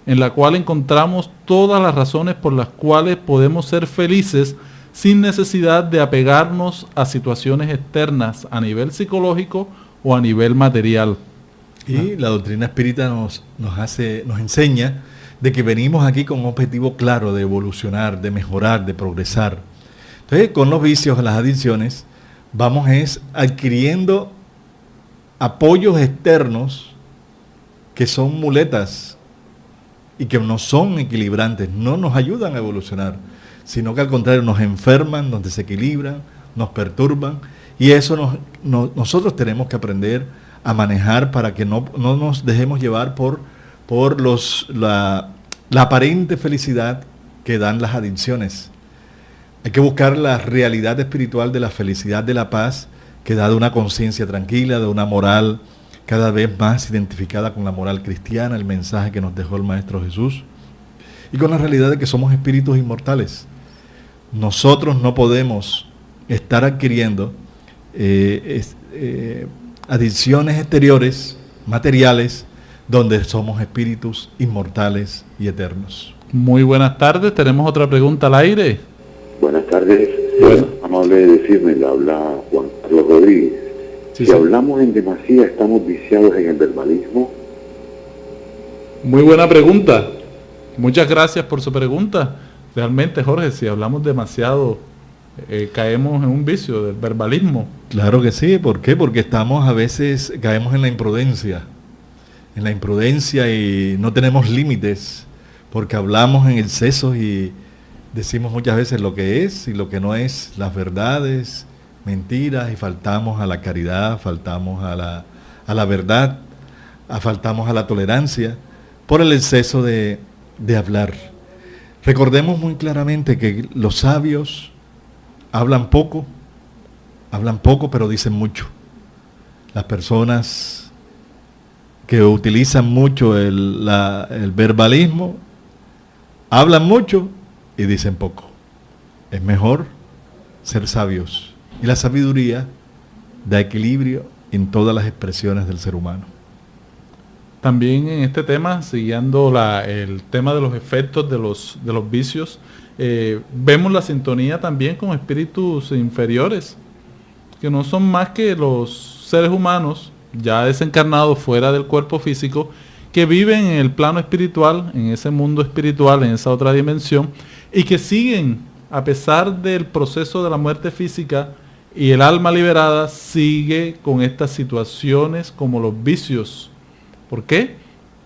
en la cual encontramos todas las razones por las cuales podemos ser felices sin necesidad de apegarnos a situaciones externas a nivel psicológico o a nivel material. Y la doctrina espírita nos enseña de que venimos aquí con un objetivo claro de evolucionar, de mejorar, de progresar. Entonces, con los vicios, las adicciones, vamos adquiriendo apoyos externos que son muletas y que no son equilibrantes, no nos ayudan a evolucionar, sino que al contrario nos enferman, nos desequilibran, nos perturban, y eso nosotros tenemos que aprender a manejar para que no nos dejemos llevar por la aparente felicidad que dan las adicciones. Hay que buscar la realidad espiritual de la felicidad, de la paz, que da de una conciencia tranquila, de una moral cada vez más identificada con la moral cristiana, el mensaje que nos dejó el Maestro Jesús, y con la realidad de que somos espíritus inmortales. Nosotros no podemos estar adquiriendo adicciones exteriores, materiales, donde somos espíritus inmortales y eternos. Muy buenas tardes, tenemos otra pregunta al aire. Buenas tardes, amable de decirme, le habla Juan Carlos Rodríguez. Sí, si hablamos en demasía, ¿estamos viciados en el verbalismo? Muy buena pregunta, muchas gracias por su pregunta. Realmente, Jorge, si hablamos demasiado, caemos en un vicio del verbalismo. Claro que sí, ¿por qué? Porque a veces caemos en la imprudencia y no tenemos límites, porque hablamos en exceso y decimos muchas veces lo que es y lo que no es, las verdades, mentiras, y faltamos a la caridad, faltamos a la verdad, faltamos a la tolerancia por el exceso de hablar. Recordemos muy claramente que los sabios hablan poco, pero dicen mucho. Las personas que utilizan mucho el verbalismo hablan mucho y dicen poco. Es mejor ser sabios. Y la sabiduría da equilibrio en todas las expresiones del ser humano. También en este tema, siguiendo el tema de los efectos de los vicios, vemos la sintonía también con espíritus inferiores, que no son más que los seres humanos ya desencarnados fuera del cuerpo físico, que viven en el plano espiritual, en ese mundo espiritual, en esa otra dimensión, y que siguen, a pesar del proceso de la muerte física, y el alma liberada sigue con estas situaciones como los vicios. ¿Por qué?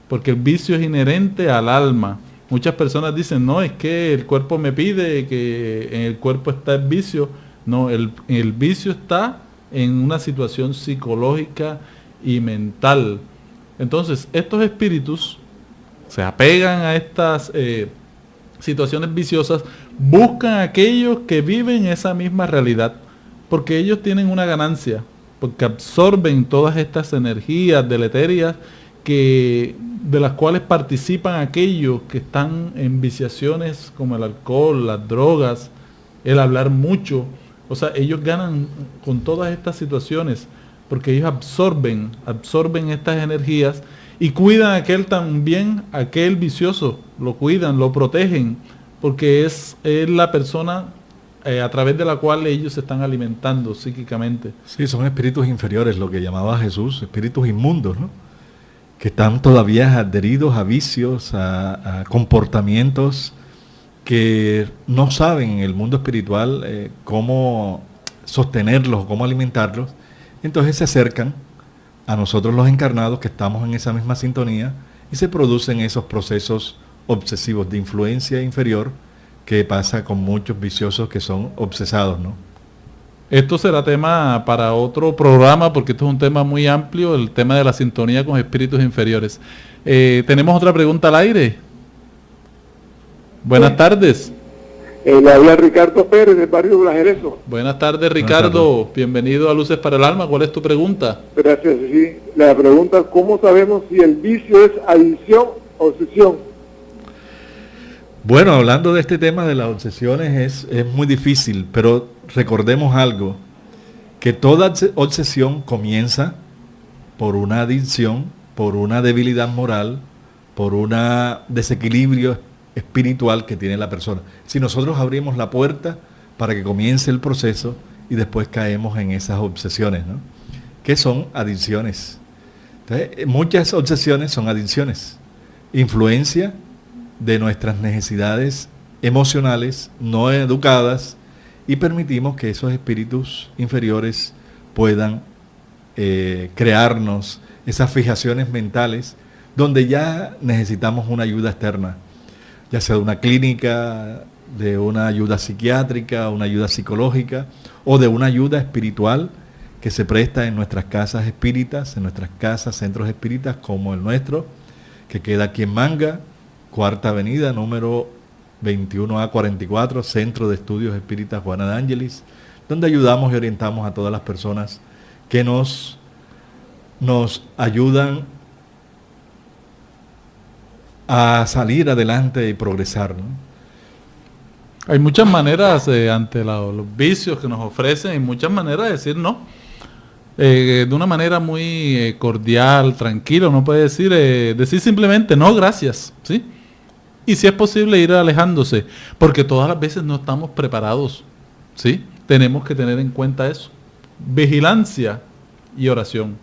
Porque el vicio es inherente al alma. Muchas personas dicen, no, es que el cuerpo me pide, que en el cuerpo está el vicio. No, el vicio está en una situación psicológica y mental. Entonces, estos espíritus se apegan a estas situaciones viciosas, buscan a aquellos que viven esa misma realidad, porque ellos tienen una ganancia, porque absorben todas estas energías deleterias de las cuales participan aquellos que están en viciaciones como el alcohol, las drogas, el hablar mucho. O sea, ellos ganan con todas estas situaciones porque ellos absorben estas energías y cuidan a aquel también, aquel vicioso, lo cuidan, lo protegen, porque es la persona a través de la cual ellos se están alimentando psíquicamente. Sí, son espíritus inferiores, lo que llamaba Jesús, espíritus inmundos, ¿no? Que están todavía adheridos a vicios, a comportamientos que no saben en el mundo espiritual cómo sostenerlos, cómo alimentarlos. Entonces se acercan a nosotros los encarnados que estamos en esa misma sintonía y se producen esos procesos obsesivos de influencia inferior que pasa con muchos viciosos que son obsesados, ¿no? Esto será tema para otro programa porque esto es un tema muy amplio, el tema de la sintonía con espíritus inferiores. ¿Tenemos otra pregunta al aire? Buenas tardes. Le habla Ricardo Pérez del barrio Blas Herezo. Buenas tardes, Ricardo. Bienvenido a Luces para el Alma. ¿Cuál es tu pregunta? Gracias, sí. La pregunta es ¿cómo sabemos si el vicio es adicción o obsesión? Bueno, hablando de este tema de las obsesiones es muy difícil, pero recordemos algo, que toda obsesión comienza por una adicción, por una debilidad moral, por un desequilibrio espiritual que tiene la persona. Si nosotros abrimos la puerta para que comience el proceso y después caemos en esas obsesiones, ¿no? Que son adicciones. Entonces, muchas obsesiones son adicciones. Influencia de nuestras necesidades emocionales no educadas y permitimos que esos espíritus inferiores puedan crearnos esas fijaciones mentales donde ya necesitamos una ayuda externa, ya sea de una clínica, de una ayuda psiquiátrica, una ayuda psicológica o de una ayuda espiritual que se presta en nuestras casas espíritas, en nuestras casas, centros espíritas como el nuestro, que queda aquí en Manga, Cuarta Avenida, número 21A44, Centro de Estudios Espíritas Juana de Ángelis, donde ayudamos y orientamos a todas las personas que nos ayudan a salir adelante y progresar, ¿no? Hay muchas maneras ante los vicios que nos ofrecen, hay muchas maneras de decir no. De una manera muy cordial, tranquila, uno puede decir simplemente no, gracias, ¿sí? Y si es posible ir alejándose, porque todas las veces no estamos preparados, ¿sí? Tenemos que tener en cuenta eso. Vigilancia y oración.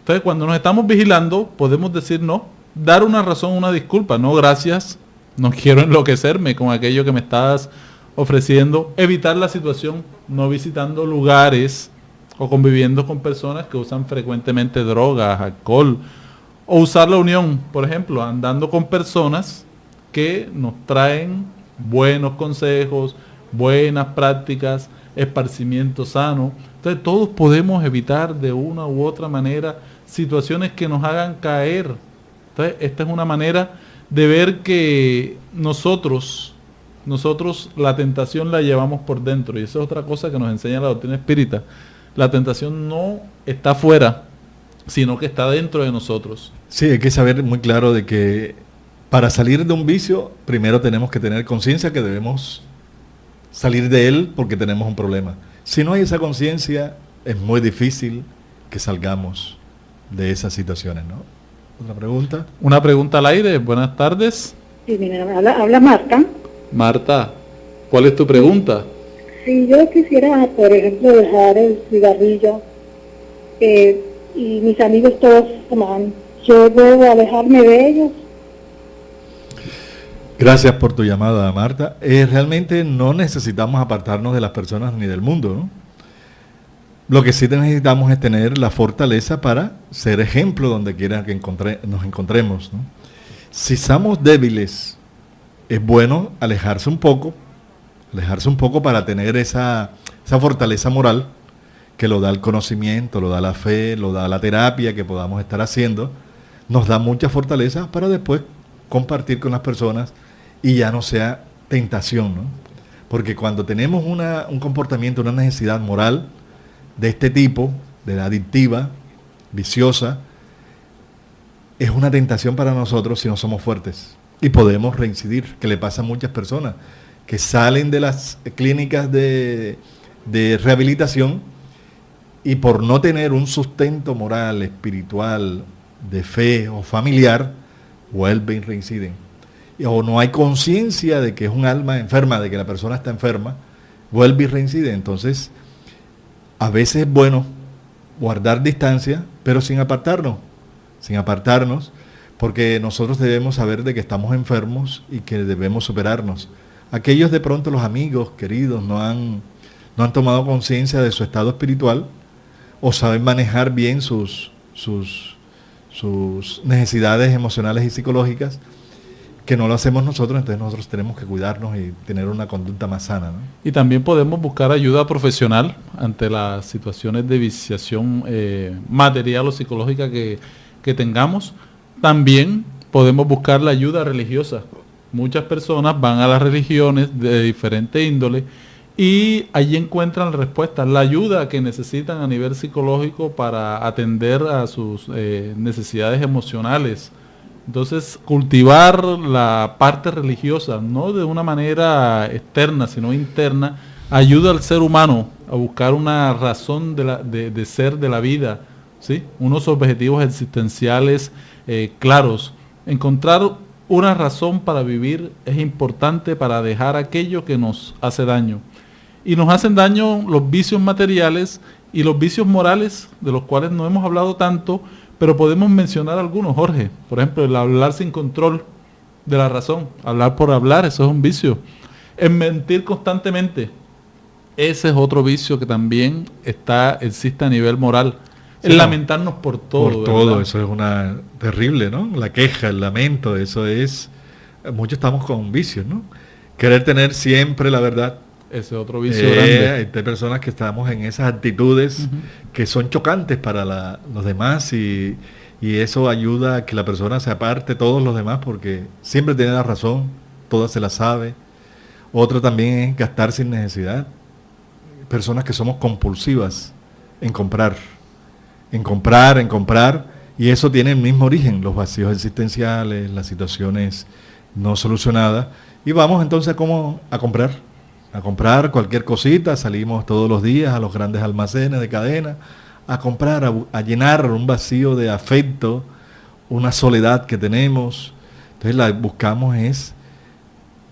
Entonces, cuando nos estamos vigilando, podemos decir no, dar una razón, una disculpa, no, gracias, no quiero enloquecerme con aquello que me estás ofreciendo, evitar la situación, no visitando lugares o conviviendo con personas que usan frecuentemente drogas, alcohol, o usar la unión, por ejemplo, andando con personas que nos traen buenos consejos, buenas prácticas, esparcimiento sano. Entonces todos podemos evitar de una u otra manera situaciones que nos hagan caer. Entonces esta es una manera de ver que nosotros la tentación la llevamos por dentro, y eso es otra cosa que nos enseña la doctrina espírita. La tentación no está afuera, sino que está dentro de nosotros. Sí, hay que saber muy claro de que para salir de un vicio, primero tenemos que tener conciencia que debemos salir de él porque tenemos un problema. Si no hay esa conciencia, es muy difícil que salgamos de esas situaciones, ¿no? ¿Otra pregunta? Una pregunta al aire. Buenas tardes. Sí, mira, habla Marta. Marta, ¿cuál es tu pregunta? Si yo quisiera, por ejemplo, dejar el cigarrillo y mis amigos todos fuman, ¿yo debo alejarme de ellos? Gracias por tu llamada, Marta. Realmente no necesitamos apartarnos de las personas ni del mundo, ¿no? Lo que sí necesitamos es tener la fortaleza para ser ejemplo donde quiera que nos encontremos, ¿no? Si somos débiles, es bueno alejarse un poco para tener esa fortaleza moral que lo da el conocimiento, lo da la fe, lo da la terapia que podamos estar haciendo. Nos da mucha fortaleza para después compartir con las personas y ya no sea tentación, ¿no? Porque cuando tenemos un comportamiento, una necesidad moral de este tipo, de la adictiva, viciosa, es una tentación para nosotros si no somos fuertes. Y podemos reincidir, que le pasa a muchas personas que salen de las clínicas de rehabilitación y por no tener un sustento moral, espiritual, de fe o familiar, vuelven y reinciden. O no hay conciencia de que es un alma enferma, de que la persona está enferma, vuelve y reincide. Entonces, a veces es bueno guardar distancia, pero sin apartarnos, porque nosotros debemos saber de que estamos enfermos y que debemos superarnos. Aquellos de pronto, los amigos queridos, no han tomado conciencia de su estado espiritual o saben manejar bien sus necesidades emocionales y psicológicas, que no lo hacemos nosotros. Entonces nosotros tenemos que cuidarnos y tener una conducta más sana, ¿no? Y también podemos buscar ayuda profesional ante las situaciones de viciación material o psicológica que tengamos. También podemos buscar la ayuda religiosa. Muchas personas van a las religiones de diferente índole y allí encuentran respuestas, la ayuda que necesitan a nivel psicológico para atender a sus necesidades emocionales. Entonces, cultivar la parte religiosa, no de una manera externa, sino interna, ayuda al ser humano a buscar una razón de ser de la vida, ¿sí? Unos objetivos existenciales claros. Encontrar una razón para vivir es importante para dejar aquello que nos hace daño. Y nos hacen daño los vicios materiales y los vicios morales, de los cuales no hemos hablado tanto, pero podemos mencionar algunos, Jorge. Por ejemplo, el hablar sin control de la razón, hablar por hablar, eso es un vicio. El mentir constantemente, ese es otro vicio que también existe a nivel moral. El lamentarnos por todo. Por todo, eso es una terrible, ¿no? La queja, el lamento, eso es... Muchos estamos con vicios, ¿no? Querer tener siempre la verdad. Ese es otro vicio grande. Hay personas que estamos en esas actitudes que son chocantes para los demás y eso ayuda a que la persona se aparte de todos los demás porque siempre tiene la razón, toda se la sabe. Otro también es gastar sin necesidad. Personas que somos compulsivas en comprar, y eso tiene el mismo origen, los vacíos existenciales, las situaciones no solucionadas. Y vamos entonces a comprar cualquier cosita, salimos todos los días a los grandes almacenes de cadena, a comprar, a llenar un vacío de afecto, una soledad que tenemos. Entonces la buscamos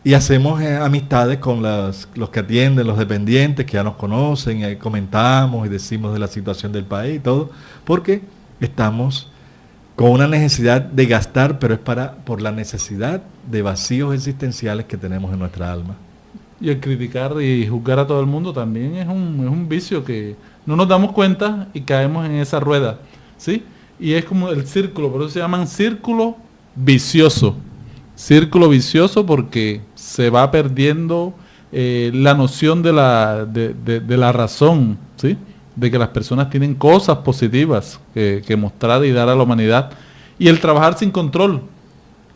y hacemos amistades con los que atienden, los dependientes que ya nos conocen, y comentamos y decimos de la situación del país y todo, porque estamos con una necesidad de gastar, pero es por la necesidad de vacíos existenciales que tenemos en nuestra alma. Y el criticar y juzgar a todo el mundo también es un vicio que no nos damos cuenta y caemos en esa rueda, ¿sí? Y es como el círculo, por eso se llaman círculo vicioso. Círculo vicioso porque se va perdiendo la noción de la razón, ¿sí? De que las personas tienen cosas positivas que mostrar y dar a la humanidad. Y el trabajar sin control,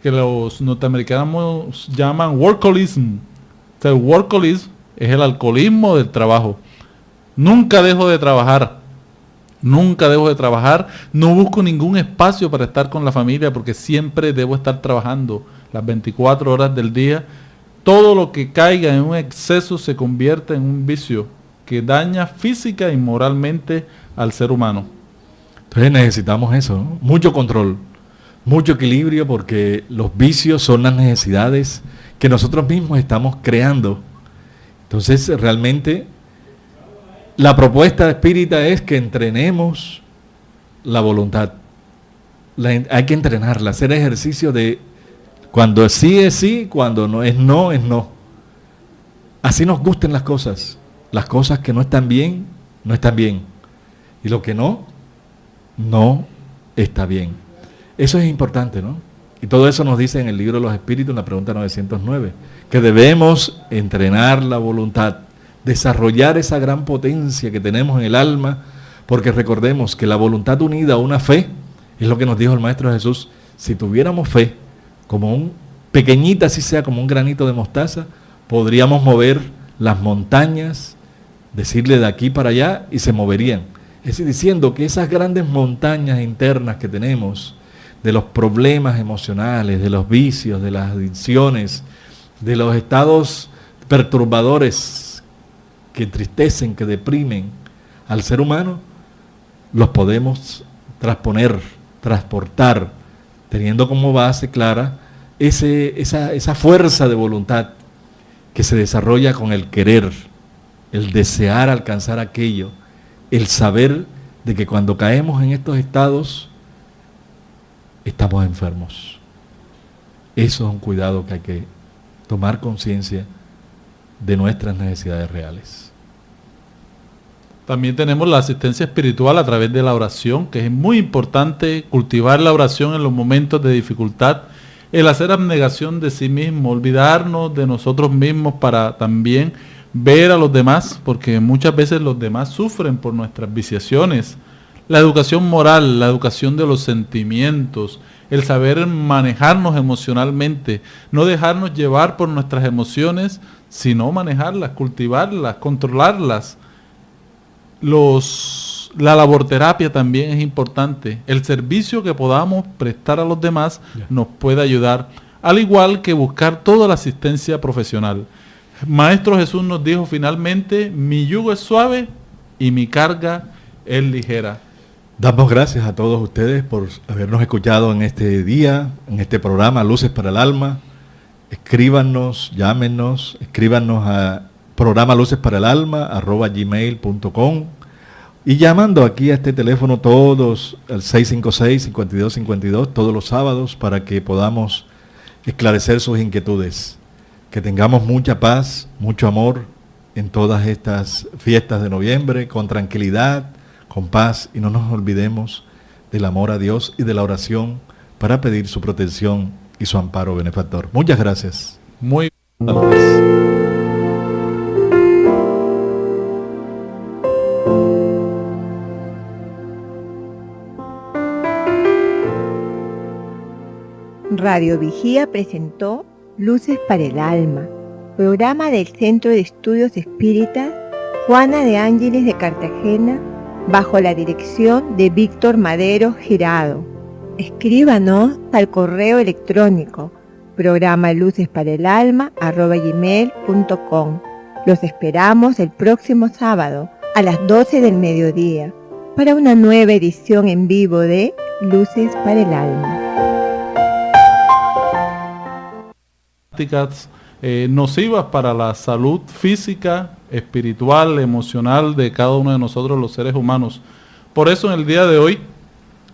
que los norteamericanos llaman workaholism. O sea, el workaholism es el alcoholismo del trabajo. Nunca dejo de trabajar, no busco ningún espacio para estar con la familia porque siempre debo estar trabajando las 24 horas del día. Todo lo que caiga en un exceso se convierte en un vicio que daña física y moralmente al ser humano. Entonces necesitamos eso, ¿no? Mucho control, mucho equilibrio, porque los vicios son las necesidades que nosotros mismos estamos creando. Entonces realmente la propuesta espírita es que entrenemos la voluntad. Hay que entrenarla, hacer ejercicio de cuando sí es sí, cuando no es no, es no. Así nos gusten las cosas que no están bien, no están bien. Y lo que no está bien. Eso es importante, ¿no? Y todo eso nos dice en el libro de los Espíritus, en la pregunta 909, que debemos entrenar la voluntad, desarrollar esa gran potencia que tenemos en el alma, porque recordemos que la voluntad unida a una fe, es lo que nos dijo el Maestro Jesús, si tuviéramos fe, como pequeñita, así sea como un granito de mostaza, podríamos mover las montañas, decirle de aquí para allá y se moverían. Es decir, diciendo que esas grandes montañas internas que tenemos, de los problemas emocionales, de los vicios, de las adicciones, de los estados perturbadores que entristecen, que deprimen al ser humano, los podemos transponer, transportar, teniendo como base clara esa fuerza de voluntad que se desarrolla con el querer, el desear alcanzar aquello, el saber de que cuando caemos en estos estados estamos enfermos. Eso es un cuidado que hay que tomar conciencia de nuestras necesidades reales. También tenemos la asistencia espiritual a través de la oración, que es muy importante cultivar la oración en los momentos de dificultad, el hacer abnegación de sí mismo, olvidarnos de nosotros mismos para también ver a los demás, porque muchas veces los demás sufren por nuestras viciaciones. La educación moral, la educación de los sentimientos, el saber manejarnos emocionalmente, no dejarnos llevar por nuestras emociones, sino manejarlas, cultivarlas, controlarlas. La laborterapia también es importante. El servicio que podamos prestar a los demás nos puede ayudar, al igual que buscar toda la asistencia profesional. Maestro Jesús nos dijo finalmente, mi yugo es suave y mi carga es ligera. Damos gracias a todos ustedes por habernos escuchado en este día, en este programa Luces para el Alma. Escríbanos, llámenos, escríbanos a programalucesparaalalma@gmail.com y llamando aquí a este teléfono todos al 656-5252 todos los sábados para que podamos esclarecer sus inquietudes. Que tengamos mucha paz, mucho amor en todas estas fiestas de noviembre, con tranquilidad, con paz, y no nos olvidemos del amor a Dios y de la oración para pedir su protección y su amparo benefactor. Muchas gracias. Muy buenas noches. Radio Vigía presentó Luces para el Alma, programa del Centro de Estudios Espíritas Juana de Ángeles de Cartagena, bajo la dirección de Víctor Madero Girado. Escríbanos al correo electrónico programalucesparaelalma@gmail.com. Los esperamos el próximo sábado a las 12 del mediodía para una nueva edición en vivo de Luces para el Alma. Nocivas para la salud física, espiritual, emocional de cada uno de nosotros los seres humanos. Por eso en el día de hoy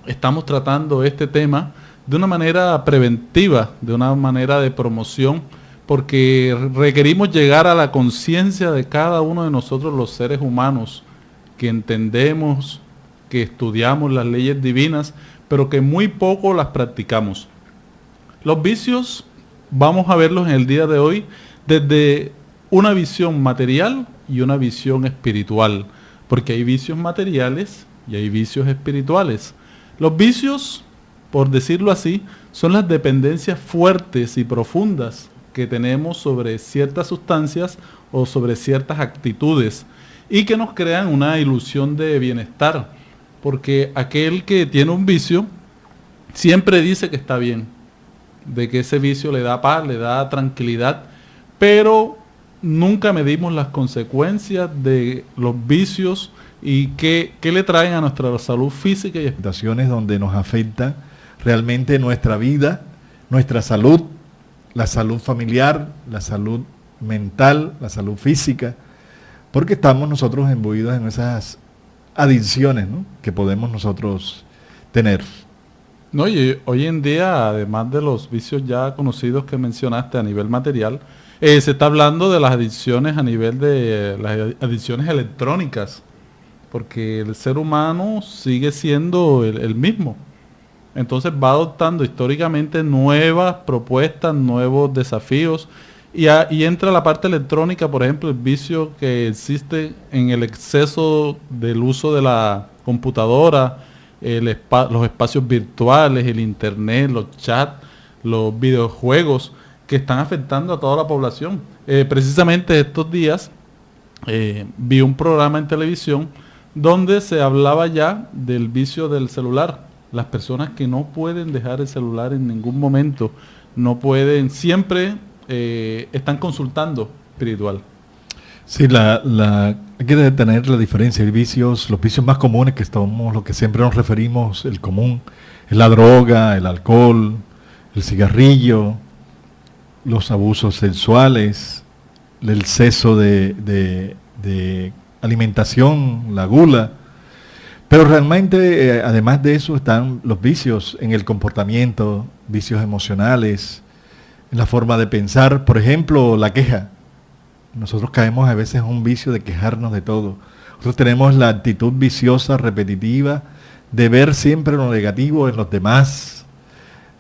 estamos tratando este tema de una manera preventiva, de una manera de promoción, porque requerimos llegar a la conciencia de cada uno de nosotros los seres humanos, que entendemos, que estudiamos las leyes divinas, pero que muy poco las practicamos. Los vicios vamos a verlos en el día de hoy desde una visión material y una visión espiritual, porque hay vicios materiales y hay vicios espirituales. Los vicios, por decirlo así, son las dependencias fuertes y profundas que tenemos sobre ciertas sustancias o sobre ciertas actitudes y que nos crean una ilusión de bienestar, porque aquel que tiene un vicio siempre dice que está bien, de que ese vicio le da paz, le da tranquilidad, pero nunca medimos las consecuencias de los vicios y qué le traen a nuestra salud física y situaciones donde nos afecta realmente nuestra vida, nuestra salud, la salud familiar, la salud mental, la salud física, porque estamos nosotros imbuidos en esas adicciones, ¿no?, que podemos nosotros tener. No, y hoy en día, además de los vicios ya conocidos que mencionaste a nivel material, se está hablando de las adicciones a nivel de las adicciones electrónicas, porque el ser humano sigue siendo el mismo. Entonces va adoptando históricamente nuevas propuestas, nuevos desafíos, y entra la parte electrónica, por ejemplo, el vicio que existe en el exceso del uso de la computadora, los espacios virtuales, el internet, los chats, los videojuegos que están afectando a toda la población. Precisamente estos días vi un programa en televisión donde se hablaba ya del vicio del celular. Las personas que no pueden dejar el celular en ningún momento, no pueden, siempre están consultando espiritual. Sí, hay que tener la diferencia. Hay vicios, los vicios más comunes que somos, lo que siempre nos referimos, el común, la droga, el alcohol, el cigarrillo, los abusos sexuales, el exceso de alimentación, la gula. Pero realmente, además de eso, están los vicios en el comportamiento, vicios emocionales, en la forma de pensar. Por ejemplo, la queja. Nosotros caemos a veces en un vicio de quejarnos de todo. Nosotros tenemos la actitud viciosa, repetitiva, de ver siempre lo negativo en los demás.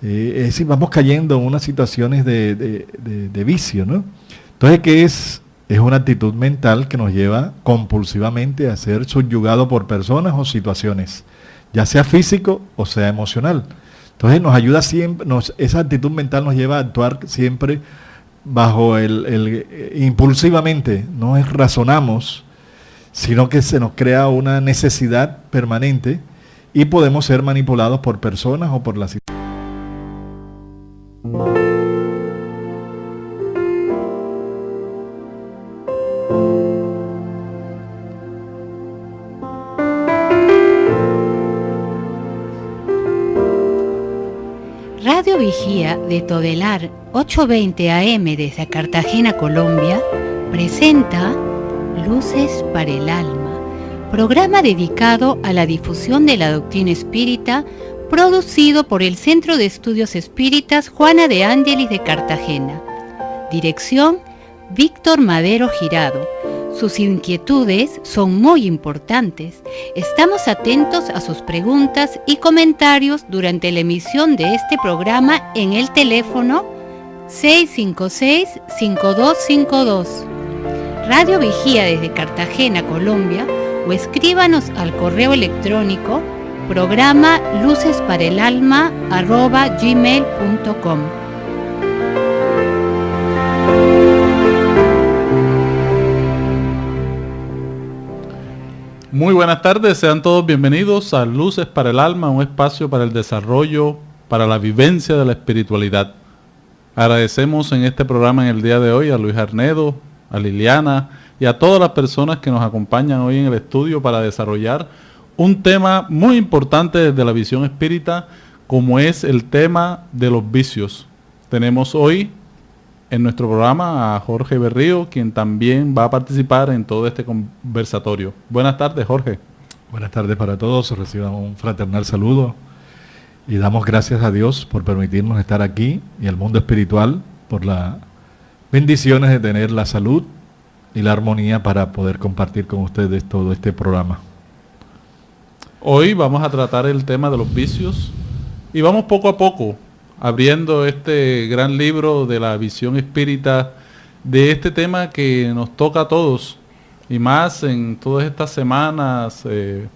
Es decir, vamos cayendo en unas situaciones de vicio, ¿no? Entonces, ¿qué es? Es una actitud mental que nos lleva compulsivamente a ser subyugado por personas o situaciones, ya sea físico o sea emocional. Entonces nos ayuda siempre, esa actitud mental nos lleva a actuar siempre bajo impulsivamente, no razonamos, sino que se nos crea una necesidad permanente y podemos ser manipulados por personas o por las situaciones. Radio Vigía de Todelar 820 AM desde Cartagena, Colombia, presenta Luces para el Alma, programa dedicado a la difusión de la doctrina espírita, producido por el Centro de Estudios Espíritas Juana de Ángelis de Cartagena. Dirección, Víctor Madero Girado. Sus inquietudes son muy importantes. Estamos atentos a sus preguntas y comentarios durante la emisión de este programa en el teléfono 656-5252. Radio Vigía desde Cartagena, Colombia, o escríbanos al correo electrónico programa lucesparaelalma@gmail.com. Muy buenas tardes, sean todos bienvenidos a Luces para el Alma, un espacio para el desarrollo, para la vivencia de la espiritualidad. Agradecemos en este programa en el día de hoy a Luis Arnedo, a Liliana y a todas las personas que nos acompañan hoy en el estudio para desarrollar un tema muy importante desde la visión espírita, como es el tema de los vicios. Tenemos hoy en nuestro programa a Jorge Berrío, quien también va a participar en todo este conversatorio. Buenas tardes, Jorge. Buenas tardes para todos, reciban un fraternal saludo y damos gracias a Dios por permitirnos estar aquí y al mundo espiritual por las bendiciones de tener la salud y la armonía para poder compartir con ustedes todo este programa. Hoy vamos a tratar el tema de los vicios y vamos poco a poco abriendo este gran libro de la visión espírita de este tema que nos toca a todos, y más en todas estas semanas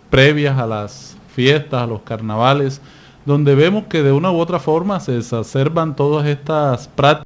previas a las fiestas, a los carnavales, donde vemos que de una u otra forma se exacerban todas estas prácticas